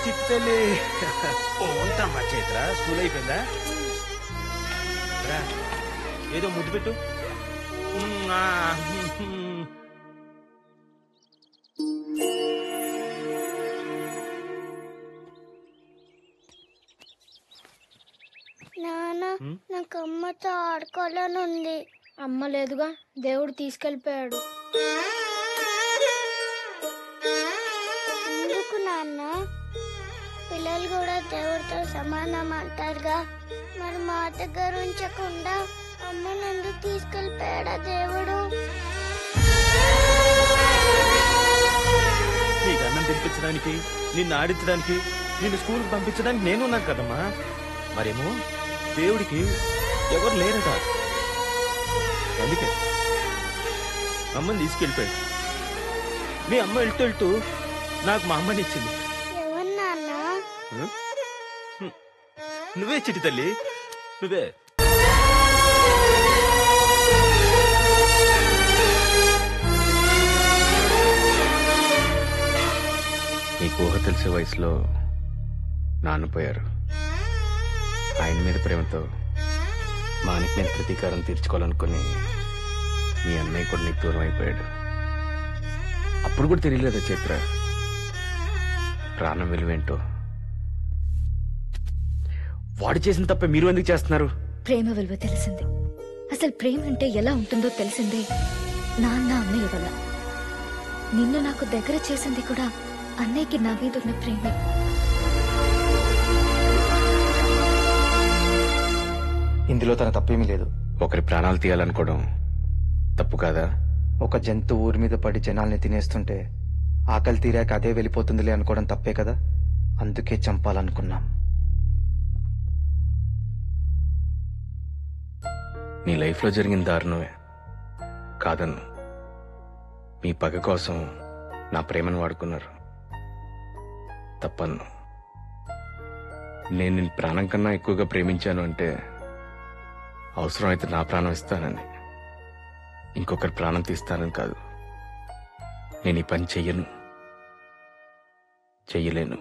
చిట్టి తల్లి, ఉంటామ్మా చైత్ర. స్కూల్ అయిపోయిందా? రా, ఏదో ముద్దు పెట్టు. నాన్న, నాకు అమ్మతో ఆడుకోవాలని ఉంది. అమ్మ లేదుగా, దేవుడు తీసుకెళ్ళిపోయాడు. ఎందుకు నాన్న? పిల్లలు కూడా దేవుడితో సమానం అంటారుగా. మరి మా దగ్గర ఉంచకుండా అమ్మని ఎందుకు తీసుకెళ్ళిపోయాడా దేవుడు? నీకు అన్నం తినిపించడానికి, నిన్ను ఆడించడానికి, నిన్ను స్కూల్కి పంపించడానికి నేను ఉన్నాను కదమ్మా. మరేమో దేవుడికి ఎవరు లేరట. అందుకే అమ్మని తీసుకెళ్ళిపోయాడు. మీ అమ్మ వెళ్తూ వెళ్తూ నాకు మా అమ్మని ఇచ్చింది. ఎవరు నాన్న? నువ్వే చిట్టి తల్లి, నువ్వే. నీకు ఊహ తెలిసే వయసులో నాన్న పోయారు. ఆయన మీద ప్రేమతో మానికి నేను ప్రతీకారం తీర్చుకోవాలనుకుని మీ అన్నయ్య కూడా నీకు దూరం అయిపోయాడు. అప్పుడు కూడా తెలియలేదా చైత్ర ప్రాణం విలువేంటో? వాడు చేసిన తప్ప మీరు ఎందుకు చేస్తున్నారు? ప్రేమ విలువ తెలిసింది. అసలు ప్రేమ అంటే ఎలా ఉంటుందో తెలిసిందే నాన్న అన్నయ్య వల్ల. నిన్ను నాకు దగ్గర చేసింది కూడా అన్నయ్యకి నా మీద ఉన్న ప్రేమే. ఇందులో తన తప్పేమీ లేదు. ఒకరి ప్రాణాలు తీయాలనుకోవడం తప్పు కాదా? ఒక జంతువు ఊరి మీద పడి జనాల్ని తినేస్తుంటే ఆకలి తీరాక అదే వెళ్ళిపోతుందిలే అనుకోవడం తప్పే కదా. అందుకే చంపాలనుకున్నాం. నీ లైఫ్లో జరిగిన దారుణమే కాదన్ను. మీ పగ కోసం నా ప్రేమను వాడుకున్నారు. తప్పన్ను. నేను నిన్ను ప్రాణం కన్నా ఎక్కువగా ప్రేమించాను అంటే అవసరమైతే నా ప్రాణం ఇస్తానని, ఇంకొకరి ప్రాణం తీస్తానని కాదు. నేను ఈ పని చెయ్యను, చెయ్యలేను.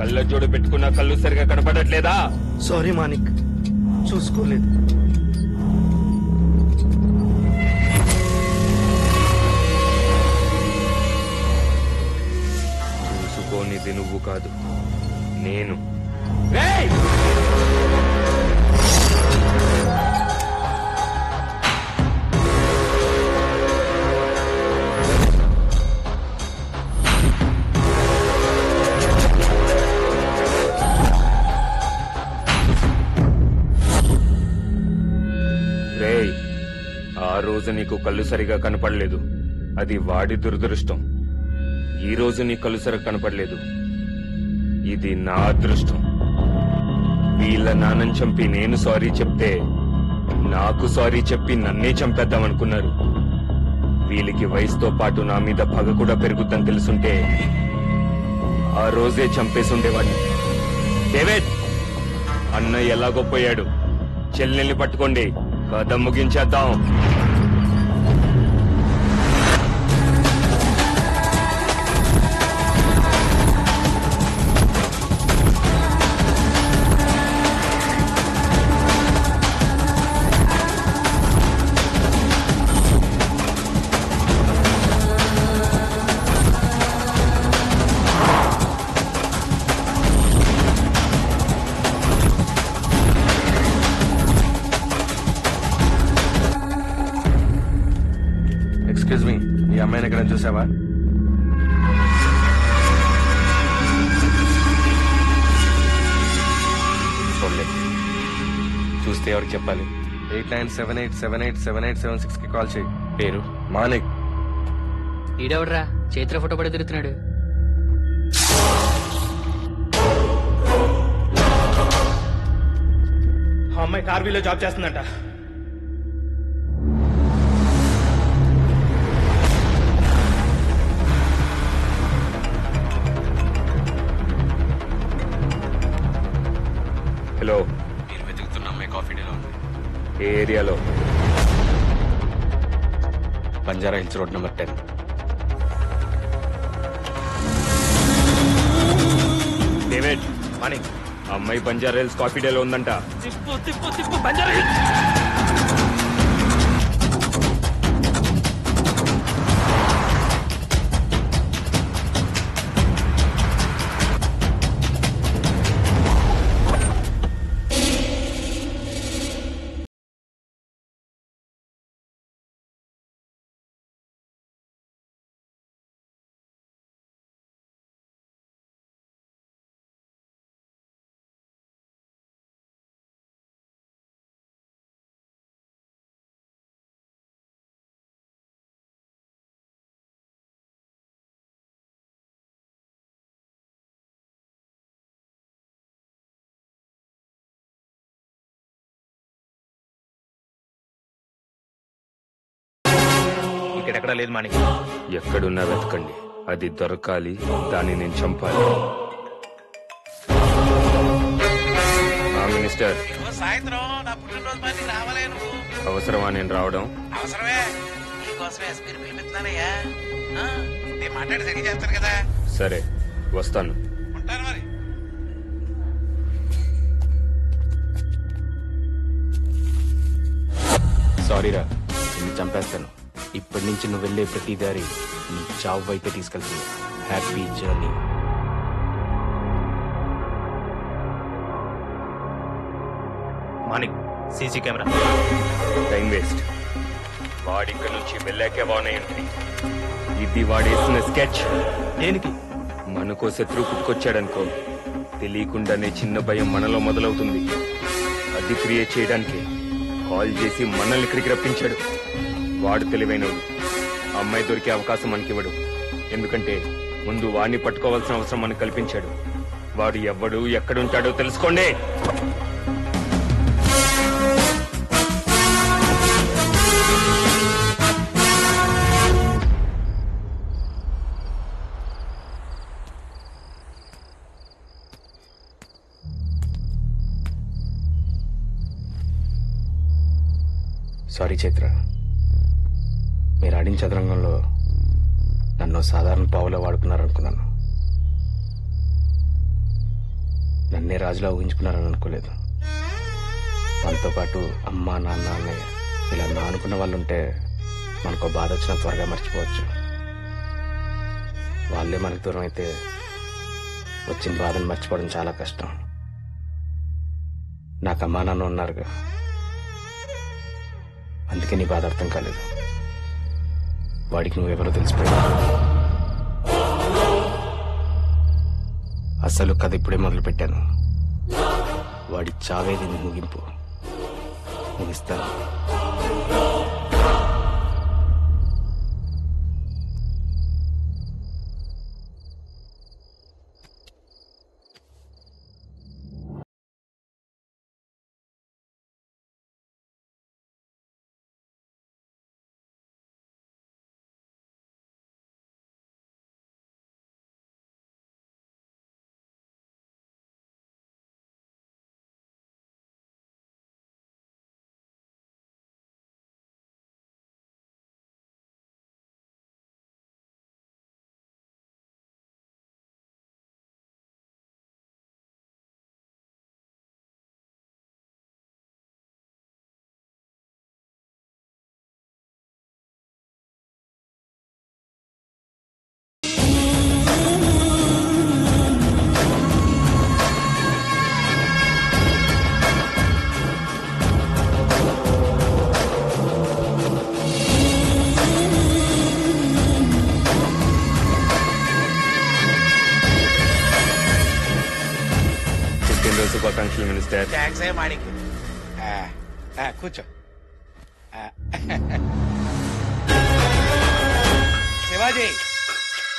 కళ్ళజోడు పెట్టుకున్న కళ్ళు సరిగా కనపడట్లేదా? సారీ మానిక్, చూసుకోలేదు. చూసుకోనిది నువ్వు కాదు, నేను. ఆ రోజు నీకు కళ్ళు సరిగా కనపడలేదు, అది వాడి దురదృష్టం. ఈ రోజు నీ కళ్ళు సరిగా కనపడలేదు, ఇది నా అదృష్టం. వీళ్ళ నాన్నని చంపి నేను సారీ చెప్తే నాకు సారీ చెప్పి నన్నే చంపేద్దామనుకున్నారు. వీళ్ళకి వయసుతో పాటు నా మీద పగ కూడా పెరుగుద్దని తెలుసుంటే ఆ రోజే చంపేసి ఉండేవాడిని. డేవిడ్, అన్నయ్య ఎలాగో పోయాడు, చెల్లెల్ని పట్టుకోండి, కథ ముగించేద్దాం. ఎక్స్క్యూజ్ మీ, ఈ అమ్మాయిని ఎక్కడ చూసావా? చూడలేదు. చూస్తే ఎవరికి చెప్పాలి? 8978787876 కి కాల్ చేయి. పేరు మానిక్. ఈడెవడ్రా చేతిలో ఫోటో పడి తిరుగుతున్నాడు? ఆ అమ్మాయి కార్వీలో జాబ్ చేస్తుందంట. హలో, మీరు వెతుకుతున్న అమ్మాయి కాఫీ డేలో ఉంది. ఏ ఏరియాలో? Banjara hills road number 10. David, Manik, అమ్మాయి బంజారా హిల్స్ కాఫీ డేలో ఉందంట. తిప్పు బంజారా హిల్స్. ఇక్కడెక్కడా లేదు మానిక్. ఎక్కడున్నా వెతకండి, అది దొరకాలి, దాన్ని నేను చంపాలి. మినిస్టర్, సాయంత్రం నా పుట్టినరోజు మరి రావాలేను. అవసరమా నేను రావడం? అవసరమే, నీకోసమే ఎస్పీని పిలిపిస్తున్నానయ్యా. నేను మాట్లాడి సరిగ్గా చేస్తాను కదా. సరే, వస్తాను. ఉంటాను మరి. సారీరా, నిన్ను చంపేస్తాను. ఇప్పటి నుంచి నువ్వు వెళ్ళే ప్రతి దారి నీ చావు వైపే తీసుకెళ్తుంది. Happy journey. Manik, CC camera. Time waste. వాడి ఇక్కడి నుంచి వెళ్ళాకే బాగున్నాయి. ఇది వాడేసిన స్కెచ్. దేనికి? మనకో శత్రువు పుట్టుకొచ్చాడనుకో, తెలియకుండానే చిన్న భయం మనలో మొదలవుతుంది. అది క్రియేట్ చేయడానికి కాల్ చేసి మనల్ని ఇక్కడికి రప్పించాడు. వాడు తెలివైనడు. అమ్మాయి దొరికే అవకాశం మనకివ్వడు. ఎందుకంటే ముందు వాడిని పట్టుకోవాల్సిన అవసరం మనకు కల్పించాడు. వాడు ఎవ్వడు, ఎక్కడుంటాడో తెలుసుకోండి. సారీ చైత్ర, మీరు ఆడిన చదరంగంలో నన్ను సాధారణ పావులో వాడుకున్నారనుకున్నాను. నన్నే రాజులా ఊహించుకున్నారని అనుకోలేదు. మనతో పాటు అమ్మ, నాన్న, అన్నయ్య ఇలా నా అనుకున్న వాళ్ళు ఉంటే మనకు బాధ వచ్చినా త్వరగా మర్చిపోవచ్చు. వాళ్ళే మనకు దూరం అయితే వచ్చిన బాధను మర్చిపోవడం చాలా కష్టం. నాకు అమ్మా నాన్న ఉన్నారుగా, అందుకే నీ బాధ అర్థం కాలేదు. వాడికి నువ్వెవరో తెలిసిపోయావు. అసలు కథ ఇప్పుడే మొదలు పెట్టాను. వాడి చావేది ముగింపు. ముగిస్తాను. శుభాకాంక్షలు మినిస్టర్. థ్యాంక్స్ మాణిక్. కూర్చో. శివాజీ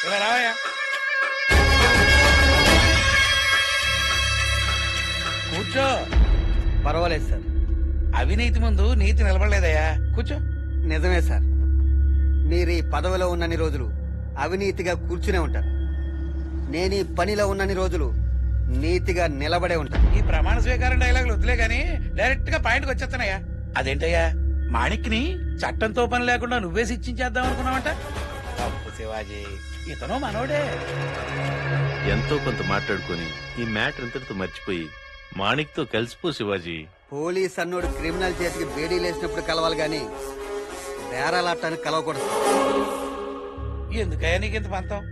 ఇలా రావయ్యా. కూర్చో. పర్వాలేదు సార్. అవినీతి ముందు నీతి నిలబడలేదయ్యా. కూర్చో. నిజమే సార్. మీరు ఈ పదవిలో ఉన్నన్ని రోజులు అవినీతిగా కూర్చునే ఉంటారు. నేను ఈ పనిలో ఉన్నన్ని రోజులు నీతిగా నిలబడే ఉంటాను. ఈ ప్రమాణ స్వీకారం డైలాగులు వద్దులే గాని డైరెక్ట్ గా పాయింట్కి వచ్చేస్తున్నాయా? అదేంటయ్యా, మాణిక్ని చట్టంతో పని లేకుండా నువ్వే శిక్షించేద్దాం అనుకున్నావంట. తప్పు శివాజీ, ఇతను మనోడే. ఎంతో కొంత మాట్లాడుకొని ఈ మ్యాటర్ ఇంతటితో మర్చిపోయి మాణిక్ తో కలిసిపో శివాజీ. పోలీస్ అన్నోడు క్రిమినల్ చేతికి బేడీ లేసినప్పుడు కలవాలి గాని బేరాలాటానికి కలవకూడదు. ఎందుకయ్యా నీకు ఇంత పంతం?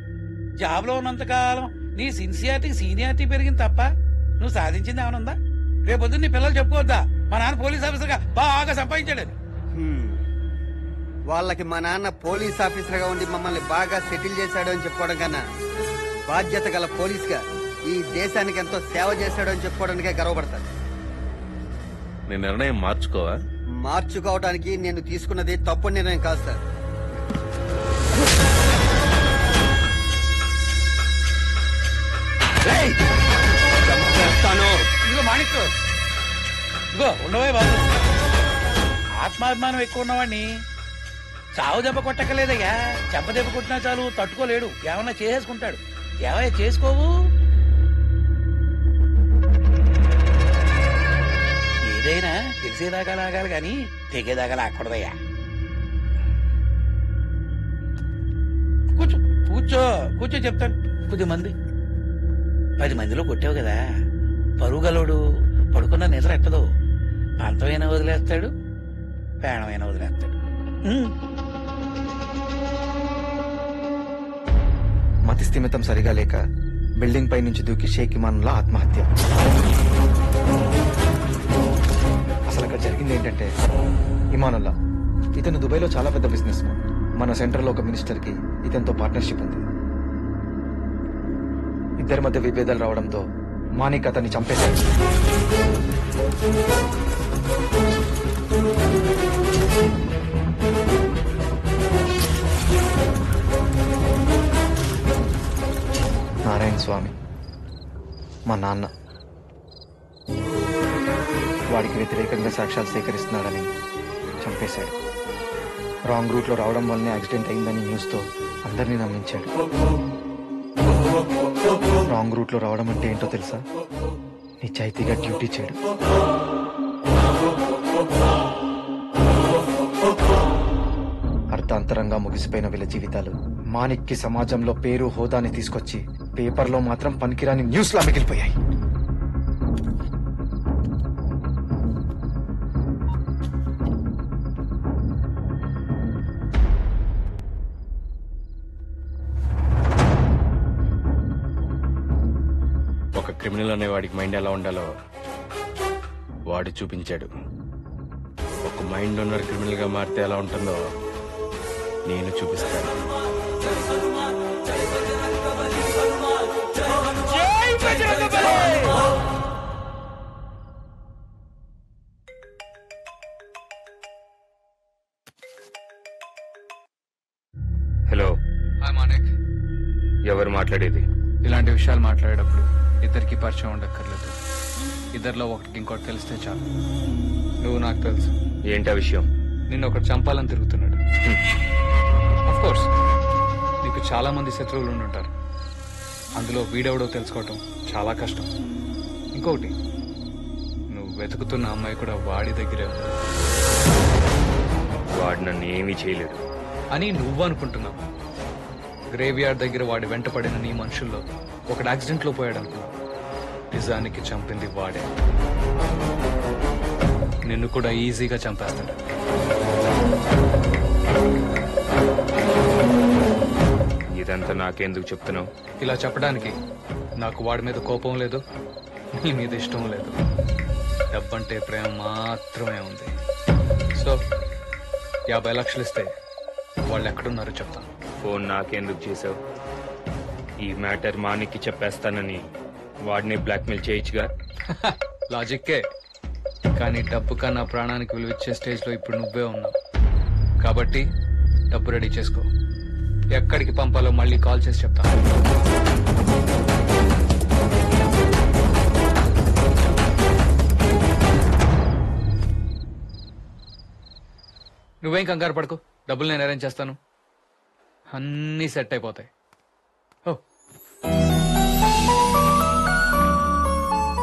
జాబ్ లో ఉన్నంత కాలం నీ సిన్సియారిటీకి సీనియారిటీ పెరిగింది తప్ప నువ్వు సాధించింది ఏమనుందా? రేపొద్దు నీ పిల్లలు చెప్పుకోవద్దా మా నాన్న పోలీస్ ఆఫీసర్ గా బాగా సంపాదించాడని? వాళ్ళకి మా నాన్న పోలీస్ ఆఫీసర్ గా ఉండి మమ్మల్ని బాగా సెటిల్ చేశాడు అని చెప్పుకోవడం కన్నా బాధ్యత గల పోలీస్ గా ఈ దేశానికి ఎంతో సేవ చేశాడు అని చెప్పుకోవడానికే గర్వపడతాను. నీ నిర్ణయం మార్చుకోవా? మార్చుకోవడానికి నేను తీసుకున్నది తప్పు నిర్ణయం కాదు సార్. ఇదిగో మాణిక్, ఇదిగో ఉండవే బాబు. ఆత్మాభిమానం ఎక్కువ ఉన్నవాడిని చావు దెబ్బ కొట్టక్కలేదయ్యా. చెంప దెబ్బ కొట్టినా చాలు తట్టుకోలేడు, ఏమన్నా చేసేసుకుంటాడు. ఏమయ్యా చేసుకోవు? ఏదైనా తెలిసేదాకా లాగాలి గాని తెగేదాకా లాక్కూడదయ్యా. కూర్చో కూర్చో కూర్చో చెప్తాను. 10 మందిలో కొట్టావు కదా, పరుగలోడు పడుకున్న నిద్ర ఎట్టదు. పంతమైనా వదిలేస్తాడు, ప్రాణమైనా వదిలేస్తాడు. మతి స్థిమితం సరిగా లేక బిల్డింగ్ పై నుంచి దూకి షేక్ ఇమానుల్లా ఆత్మహత్య. అసలు అక్కడ జరిగింది ఏంటంటే, ఇమానుల్లా ఇతను దుబాయ్లో చాలా పెద్ద బిజినెస్ మ్యాన్. మన సెంటర్లో ఒక మినిస్టర్ కి ఇతనితో పార్ట్నర్షిప్ ఉంది. ఇద్దరి మధ్య విభేదాలు రావడంతో మాణిక్ అతన్ని చంపేశాడు. నారాయణ స్వామి మా నాన్న వాడికి వ్యతిరేకంగా సాక్ష్యాలు సేకరిస్తున్నాడని చంపేశాడు. రాంగ్ రూట్ లో రావడం వల్లనే యాక్సిడెంట్ అయిందని న్యూస్ తో అందరినీ నమ్మించాడు. రాంగ్ రూట్ లో రావడం అంటే ఏంటో తెలుసా? నిజాయితీగా డ్యూటీ చేయడం. అర్థాంతరంగా ముగిసిపోయిన వీళ్ళ జీవితాలు మాణిక్ కి సమాజంలో పేరు హోదాని తీసుకొచ్చి పేపర్లో మాత్రం పనికిరాని న్యూస్ లా మిగిలిపోయాయి. ఒక క్రిమినల్ అనే వాడికి మైండ్ ఎలా ఉండాలో వాడు చూపించాడు. ఒక మైండ్ ఉన్న క్రిమినల్ గా మారితే ఎలా ఉంటుందో నేను చూపిస్తాను. Hello, hi Manik. ఎవరు మాట్లాడేది? ఇలాంటి విషయాలు మాట్లాడేటప్పుడు ఇద్దరికి పరిచయం ఉండక్కర్లేదు. ఇద్దరిలో ఒకటికి ఇంకోటి తెలిస్తే చాలు. నువ్వు నాకు తెలుసు. ఏంటా విషయం? నిన్ను ఒకటి చంపాలని తిరుగుతున్నాడు. ఆఫ్ కోర్స్ నీకు చాలా మంది శత్రువులు ఉండుంటారు. అందులో వీడెవడో తెలుసుకోవటం చాలా కష్టం. ఇంకొకటి, నువ్వు వెతుకుతున్న అమ్మాయి కూడా వాడి దగ్గరే ఉంది. వాడు నన్ను ఏమీ చేయలేడు అని నువ్వు అనుకుంటున్నావు. గ్రేవ్ యార్డ్ దగ్గర వాడి వెంట పడిన నీ మనుషుల్లో ఒకడు యాక్సిడెంట్ లో పోయాడు అనుకున్నావు. నిజానికి చంపింది వాడే. నిన్ను కూడా ఈజీగా చంపేస్తాడు. ఇదంతా నాకెందుకు చెప్తున్నావు? ఇలా చెప్పడానికి నాకు వాడి మీద కోపం లేదు, నీ మీద ఇష్టం లేదు. డబ్బంటే ప్రేమ మాత్రమే ఉంది. సో 50 లక్షలు ఇస్తే వాళ్ళు ఎక్కడున్నారో చెప్తాను. ఫోన్ నాకెందుకు చేసావు? ఈ మ్యాటర్ మానికి చెప్పేస్తానని వాడిని బ్లాక్మెయిల్ చేయొచ్చుగా. లాజిక్కే, కానీ డబ్బు కన్నా ప్రాణానికి విలువిచ్చే స్టేజ్లో ఇప్పుడు నువ్వే ఉన్నావు. కాబట్టి డబ్బు రెడీ చేసుకో. ఎక్కడికి పంపాలో మళ్ళీ కాల్ చేసి చెప్తాను. నువ్వేం కంగారు పడుకో, డబ్బులు నేను అరేంజ్ చేస్తాను. అన్నీ సెట్ అయిపోతాయి.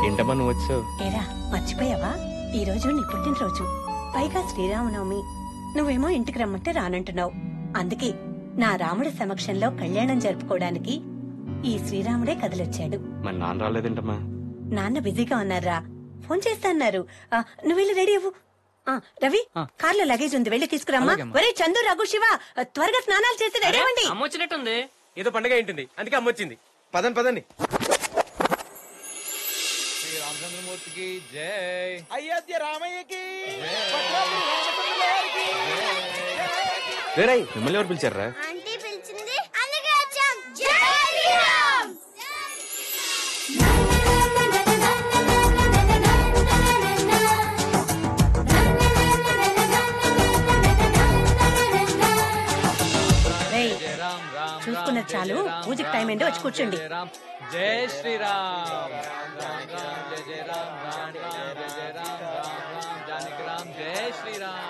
ఏంటమ్మా నువ్వు వచ్చావు? ఏరా మర్చిపోయావా? ఈ రోజు నీ పుట్టినరోజు, పైగా శ్రీరామనవమి. నువ్వేమో ఇంటికి రమ్మంటే రానంటున్నావు. అందుకే నా రాముడి సమక్షంలో కళ్యాణం జరుపుకోవడానికి ఈ శ్రీరాముడే కదిలొచ్చాడు. మరి నాన్న రాలేదేంటమ్మా? నాన్న బిజీగా ఉన్నారా? ఫోన్ చేస్తా అన్నారు. నువ్వు వెళ్ళి రెడీ అవ్వు. రవి, కార్లో లగేజ్ ఉంది, వెళ్ళి తీసుకురామ్మా. ఒరే చందు, రఘు, శివ, త్వరగా స్నానాలు చేసి రెడీ అవ్వండి. అమ్మొచ్చినట్టుంది. ఏదో పండుగ ఏంటుంది, అందుకే అమ్మొచ్చింది. పదండి పదండి. శ్రీరామచంద్రమూర్తికి జై. అయోధ్య రామయ్యకి మిమ్మల్ని ఎవరు పిలిచారా? ఆంటీ పిలిచింది, అందుకే వచ్చాం. జై శ్రీరామ్. చూసుకున్నది చాలు, పూజకి టైం ఏంటో వచ్చి కూర్చోండి. జై శ్రీరామ్. రామ్ రామ్ జయ జయ రామ్ రామ్ రామ్ జయ జయ రామ్ రామ్ రామ్ జానకి రామ్. జై శ్రీరామ్.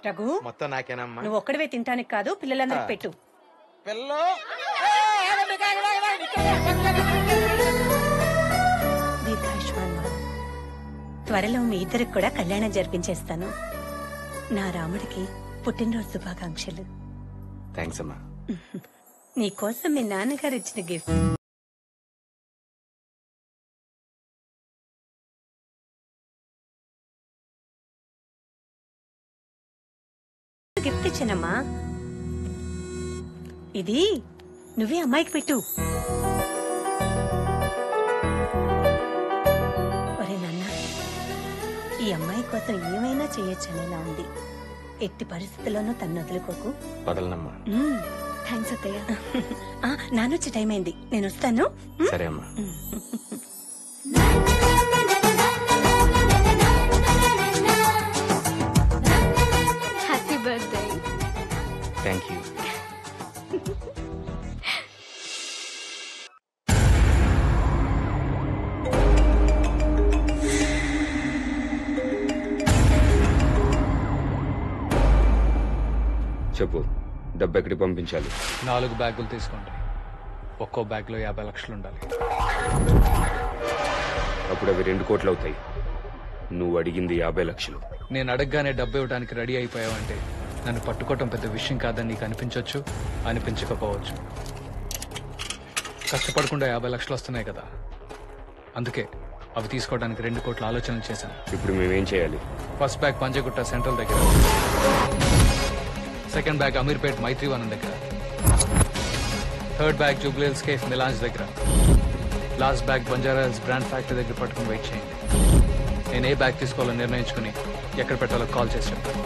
రఘు, మొత్తం నాకేనమ్మా? నువ్వు ఒక్కడివే తింటానికి కాదు, పిల్లలందరికి పెట్టు. దీర్ఘాయుష్మాన్ భవ. త్వరలో మీ ఇద్దరికి కూడా కళ్యాణం జరిపించేస్తాను. నా రాముడికి పుట్టినరోజు శుభాకాంక్షలు. థ్యాంక్స్ అమ్మా. నీకోసం మీ నాన్నగారు ఇచ్చిన గిఫ్ట్. గిఫ్ట్ ఇచ్చానమ్మా. ఇది నువ్వే అమ్మాయికి పెట్టు. ఒరే నాన్న, ఈ అమ్మాయి కోసం ఏమైనా చేయొచ్చనేలా ఉంది. ఎట్టి పరిస్థితుల్లోనూ తన్ను వదులుకోకు. వదలనమ్మా. థ్యాంక్స్ అత్తయ్య. నానొచ్చే టైం అయింది, నేను వస్తాను. సరే అమ్మా. Happy birthday. Thank you. చెప్పు, డబ్బు ఎక్కడికి పంపించాలి? 4 బ్యాగులు తీసుకోండి. ఒక్కో బ్యాగ్ లో 50 లక్షలు ఉండాలి. అప్పుడు అవి 2 కోట్లు అవుతాయి. నువ్వు అడిగింది 50 లక్షలు. నేను అడగగానే డబ్బు ఇవ్వడానికి రెడీ అయిపోయావంటే నన్ను పట్టుకోవటం పెద్ద విషయం కాదని నీకు అనిపించవచ్చు, అనిపించకపోవచ్చు. కష్టపడకుండా 50 లక్షలు వస్తున్నాయి కదా, అందుకే అవి తీసుకోవడానికి 2 కోట్ల ఆలోచనలు చేశాను. ఇప్పుడు మేమేం చేయాలి? ఫస్ట్ బ్యాగ్ పంజగుట్ట సెంట్రల్ దగ్గర, సెకండ్ బ్యాగ్ అమీర్పేట్ మైత్రివనం దగ్గర, third bag Jubilee Hills cafe Milans దగ్గర, last bag Banjara Hills brand factory దగ్గర పట్టుకుని వెయిట్ చేయండి. నేను ఏ బ్యాగ్ తీసుకోవాలో నిర్ణయించుకుని ఎక్కడ పెట్టాలో కాల్ చేసి చెప్తాను.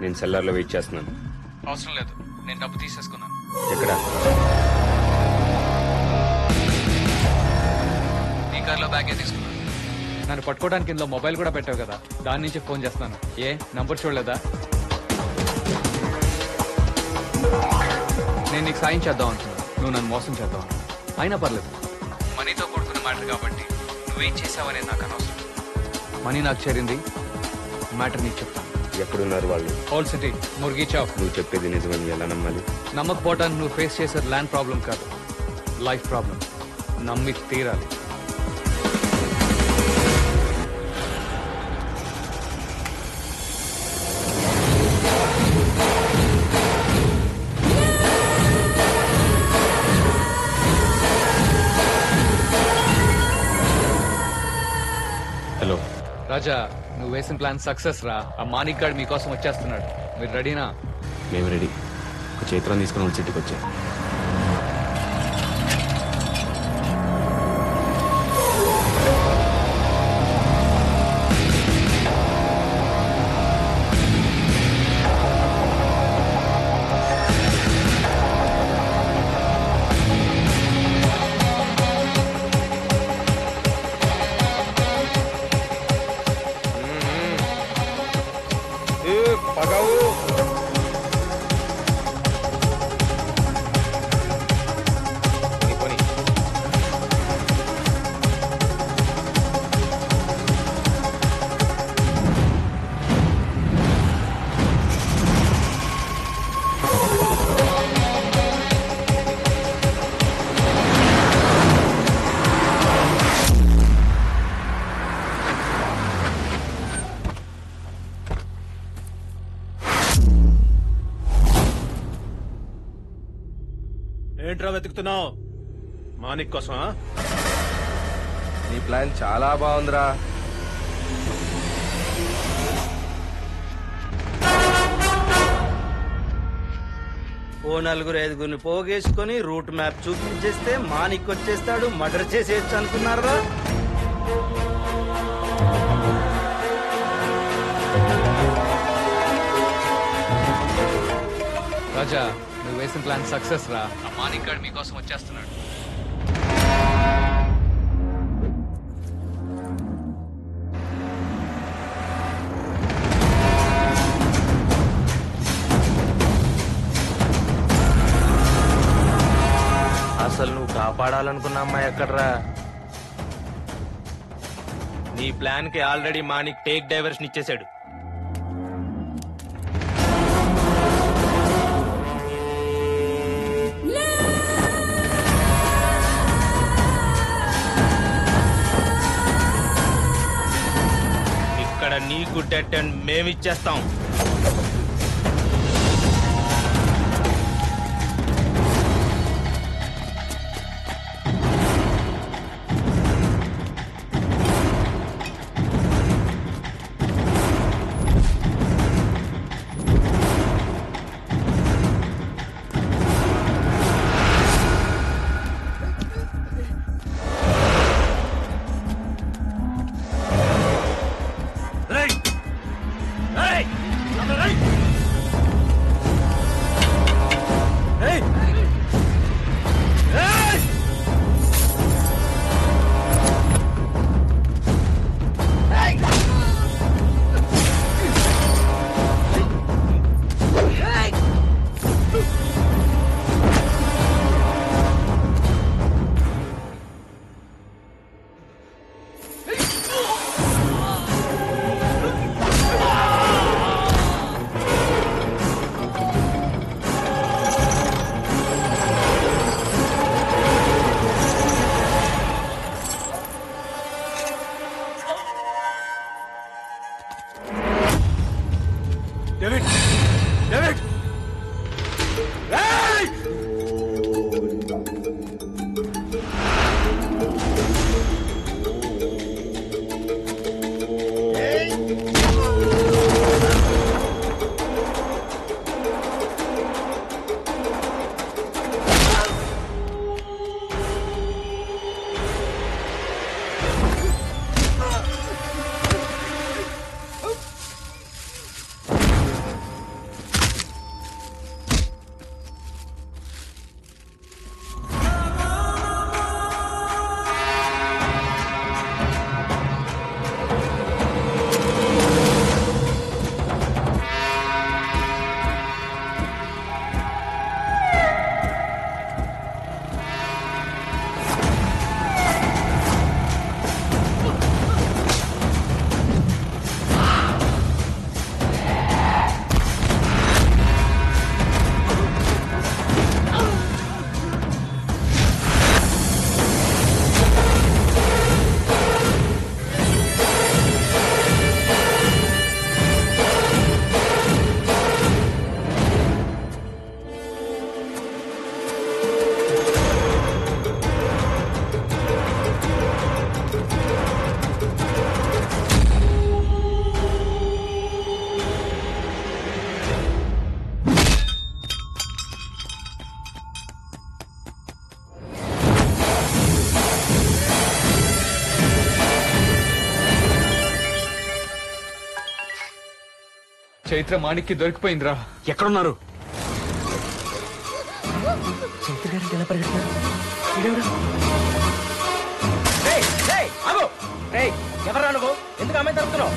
నేను సెల్లార్లో వెయిట్ చేస్తున్నాను. అవసరం లేదు, నేను డబ్బు తీసేసుకున్నాను. ఎక్కడ? నీ కార్లో బ్యాగే తీసుకున్నాను. నన్ను పట్టుకోవడానికి ఇందులో మొబైల్ కూడా పెట్టావు కదా, దాని నుంచి ఫోన్ చేస్తున్నాను. ఏ నంబర్ చూడలేదా? నేను నీకు సాయం చేద్దాం అనుకున్నాను, నువ్వు నన్ను మోసం చేద్దాం అనుకున్నాను. అయినా పర్లేదు, మనీతో కొడుకున్న మ్యాటర్ కాబట్టి నువ్వేం చేసావనేది నాకు అనవసరం. మనీ నాకు చేరింది, మ్యాటర్ నీకు చెప్తాను. ఎక్కడున్నారు వాళ్ళు? Old city, Murgi Chowk. నువ్వు చెప్పేది నిజమని ఎలా నమ్మాలి? నమ్మకపోవటానికి నువ్వు ఫేస్ చేసే ల్యాండ్ ప్రాబ్లం కాదు, లైఫ్ ప్రాబ్లం. నమ్మి తీరాలి. హలో రాజా, నువ్వు వేసిన ప్లాన్ సక్సెస్ రా. ఆ మానిక్ గార్డ్ మీకోసం వచ్చేస్తున్నాడు. మీరు రెడీనా? మేము రెడీ. ఒక చేతులను తీసుకుని ఓల్డ్ సిటీకి వచ్చాయి. ఏంట్రా వెతుకుతున్నావు? మానిక్ కోసమా? నీ ప్లాన్ చాలా బాగుందిరా. ఓ 4-5 పోగేసుకొని రూట్ మ్యాప్ చూపించేస్తే మానిక్ వచ్చేస్తాడు, మర్డర్ చేసేయచ్చు అనుకున్నారా? రాజా, నువ్వు వేసిన ప్లాన్ సక్సెస్ రా. ఆ మానిక్ గార్డ్ మీకోసం వచ్చేస్తున్నాడు. అసలు నువ్వు కాపాడాలనుకున్న అమ్మాయి ఎక్కడ్రా? నీ ప్లాన్ కి ఆల్రెడీ మానిక్ టేక్ డైవర్షన్ ఇచ్చేశాడు. ఇక్కడ నీకు డెట్ అండ్ మేమిచ్చేస్తాం. చైత్ర మాణిక్కి దొరికిపోయిందిరా. ఎక్కడున్నారు? చైత్ర గారికి ఎలా పరిగెడుతున్నారు? ఎవరా నువ్వు? ఎందుకు అమ్మాయి తరుగుతున్నావు?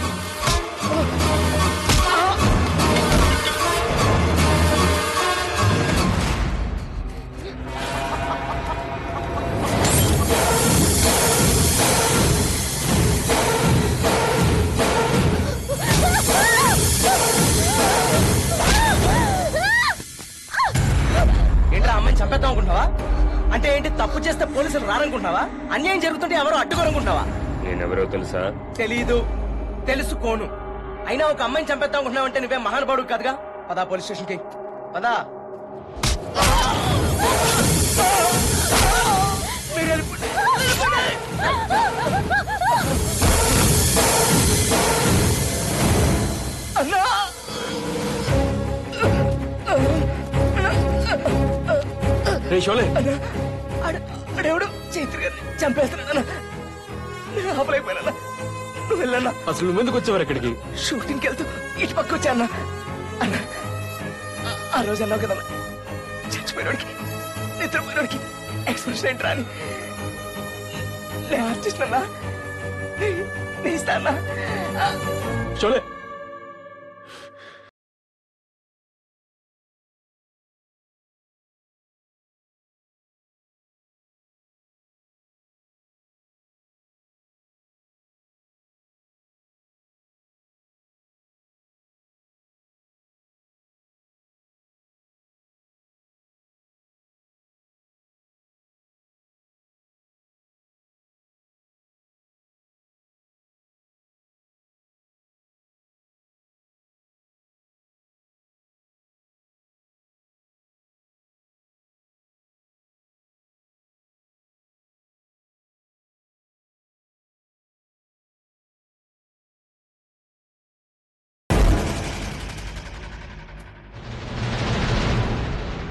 ఏంట్రా అమ్మాయిని చంపేద్దాం అనుకుంటున్నావా? అంటే ఏంటి, తప్పు చేస్తే పోలీసులు రారనుకుంటున్నావా? అన్యాయం జరుగుతుంటే ఎవరో అడ్డుకోరనుకుంటున్నావా? నేనెవరో తెలుసా? తెలీదు, తెలుసుకోను. అయినా ఒక అమ్మాయిని చంపేద్దాం అనుకుంటున్నావు అంటే నువ్వే మహానుభావుడు కాదుగా. పదా పోలీస్ స్టేషన్ కి పదా. అన్నా అడేవుడు చైత్ర గారిని చంపేస్తున్నా. ఆపలేకపోయినా. నువ్వు వెళ్ళన్నా. అసలు నువ్వెందుకు వచ్చేవారు ఇక్కడికి? షూటింగ్కి వెళ్తూ ఇటు పక్క వచ్చా అన్న. ఆ రోజు అన్నావు కదన్నా, చచ్చిపోయినోడికి నిద్రపోయినోడికి ఎక్స్ప్రెషన్ ఏంట్రా అని. నేను ఆర్టిస్ట్ అన్నా, నీ ఇస్తా అన్నా. షోలే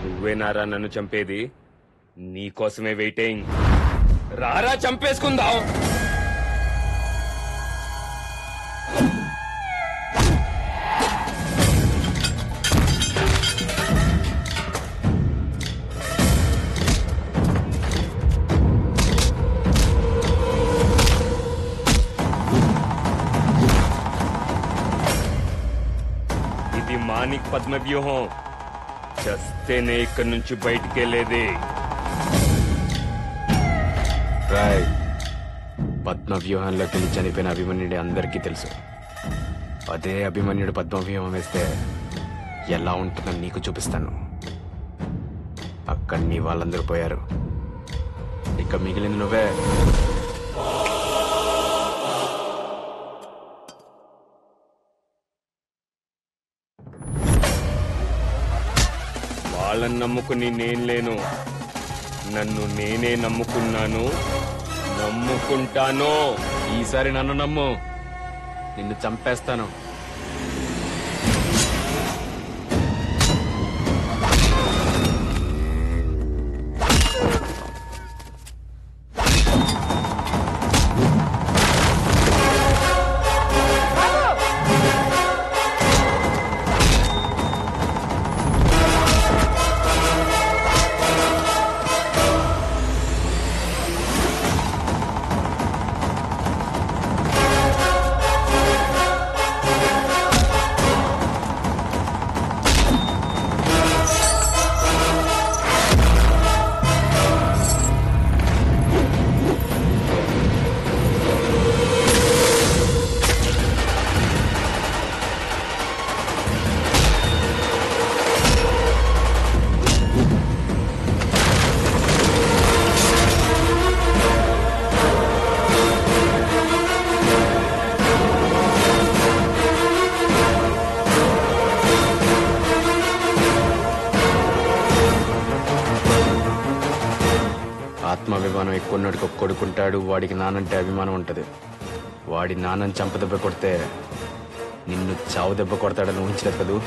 నువ్వేనారా నన్ను చంపేది? నీకోసమే వెయిటింగ్. రారా చంపేసుకుందాం. ఇది మాణిక్ పద్మ వ్యూహం. చస్తేనే ఇక్కడి నుంచి బయటికెళ్ళేది. రాయ్, పద్మ వ్యూహంలోకి వెళ్ళి చనిపోయిన అభిమన్యుడి అందరికీ తెలుసు. అదే అభిమన్యుడు పద్మ వ్యూహం వేస్తే ఎలా ఉంటుందని నీకు చూపిస్తాను. అక్కడ నీ వాళ్ళందరూ పోయారు, ఇక మిగిలింది నువ్వే. వాళ్ళని నమ్ముకుని నేను లేను. నన్ను నేనే నమ్ముకున్నాను, నమ్ముకుంటాను. ఈసారి నన్ను నమ్ము, నిన్ను చంపేస్తాను. ఆత్మాభిమానం ఎక్కువ ఉన్నోడికి ఒక కొడుకుంటాడు. వాడికి నానంటే అభిమానం ఉంటది. వాడి నాన్నని చంపదెబ్బ కొడితే నిన్ను చావు దెబ్బ కొడతాడని ఊహించలేదు కదూ.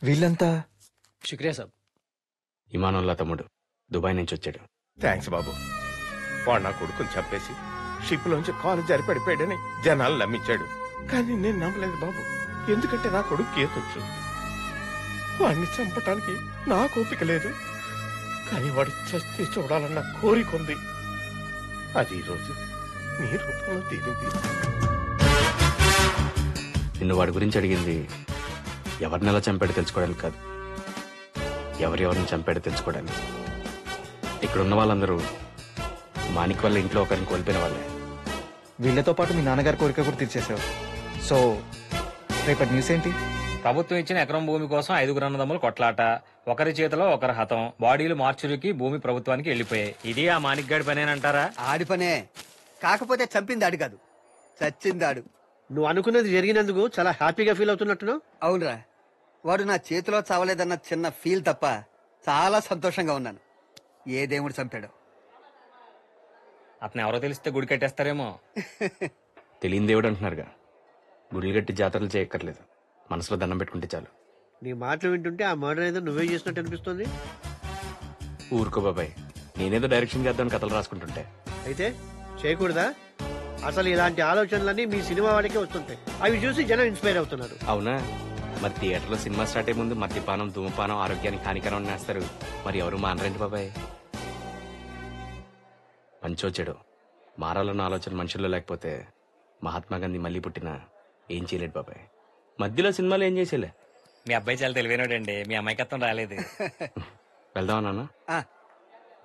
వీళ్ళంతా శుక్రియా సాబ్. ఇమానుల్లా తమ్ముడు దుబాయ్ నుంచి వచ్చాడు. థ్యాంక్స్ బాబు. వాడు నా కొడుకుని చంపేసి షిప్ లోంచి కాలు జారి పడిపోయాడని జనాలు నమ్మించాడు. కానీ నేను నమ్మలేదు బాబు. ఎందుకంటే నా కొడుకు కేతొచ్చు. వాడిని చంపటానికి నా ఓపిక లేదు. కానీ వాడు చస్తే చూడాలన్న కోరిక ఉంది. అది ఈరోజు మీ రూపంలో తీరింది. నిన్ను వాడి గురించి అడిగింది ఎవరిని ఎలా చంపాడో తెలుసుకోవడానికి కాదు, ఎవరెవరిని చంపాడో తెలుసుకోవడానికి. ఇక్కడ ఉన్న వాళ్ళందరూ మాణిక్ వాళ్ళ ఇంట్లో ఒకరిని కోల్పోయిన వాళ్ళే. వీళ్ళతో పాటు మీ నాన్నగారి కోరిక కూడా తీర్చేసావు. సో రేపటి న్యూస్ ఏంటి? ప్రభుత్వం ఇచ్చిన ఎకరం భూమి కోసం 5 అన్నదమ్ములు కొట్లాట, ఒకరి చేతిలో ఒకరు హతం, బాడీలు మార్చురికి భూమి ప్రభుత్వానికి వెళ్లిపోయాయి. ఇది ఆ మాణిక్ గాడి పనేనంటారా? ఆడి పనే, కాకపోతే చంపింది ఆడు కాదు, చచ్చింది ఆడు. నువ్వు అనుకున్నది జరిగినందుకు చాలా హ్యాపీగా ఫీల్ అవుతున్నట్టున్నావు. అవునరా, వాడు నా చేతిలో చావలేదన్న చిన్న ఫీల్ తప్ప చాలా సంతోషంగా ఉన్నాను. ఏ దేవుడు చంపాడో. అతను ఎవరో తెలిస్తే గుడి కట్టేస్తారేమో. తెలియని దేవుడు అంటున్నారుగా, గుడి గట్టి జాతరలు చేయక్కర్లేదు, మనసులో దండం పెట్టుకుంటే చాలు. నీ మాటలు వింటుంటే ఆ మర్డర్ ఏదో నువ్వే చేసినట్టు అనిపిస్తుంది. ఊరుకో బాబాయ్, నేనేదో డైరెక్షన్ చేద్దామని కథలు రాసుకుంటుంటే. అయితే చేయకూడదా? అసలు ఇలాంటి ఆలోచనలన్నీ మీ సినిమా వాళ్ళకే వస్తుంటాయి. అవి చూసి జనం ఇన్స్పైర్ అవుతున్నారు. అవునా? మరి థియేటర్లో సినిమా స్టార్ట్ అయ్యే ముందు మద్యపానం, ధూమపానం ఆరోగ్యానికి హానికరం నేస్తారు. మరి ఎవరు మానరండి బాబాయ్. పంచోచెడు మారాలన్న ఆలోచన మనుషుల్లో లేకపోతే మహాత్మాగాంధీ మళ్ళీ పుట్టినా ఏం చేయలేడు బాబాయ్. మధ్యలో సినిమాలు ఏం చేసేలే. మీ అబ్బాయి చాలా తెలివైనడండి, మీ అమ్మాయికత్వం రాలేదు. వెళ్దామా నాన్న?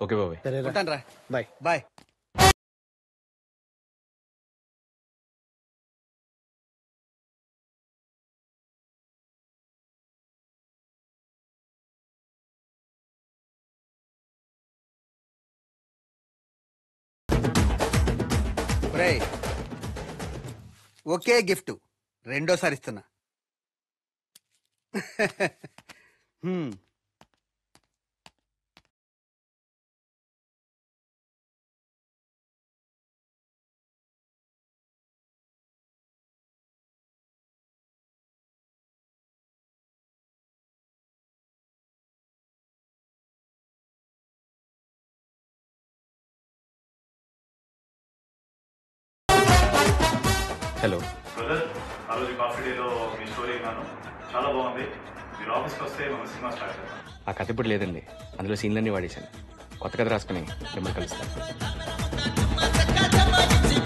ఓకే బాబాయ్. ఉంటానురా. Bye bye. ఒకే గిఫ్ట్ రెండోసారి ఇస్తున్నా. హలో బ్రదర్, ఆ రోజు కాఫీ డేలో మీ స్టోరీ విన్నాను, చాలా బాగుంది. మీరు ఆఫీస్కి వస్తే మనం సినిమా స్టార్ట్ చేద్దాం. ఆ కథ ఇప్పుడు లేదండి, అందులో సీన్లన్నీ వాడేశాను. కొత్త కథ రాసుకుని మిమ్మల్ని కలుస్తాను.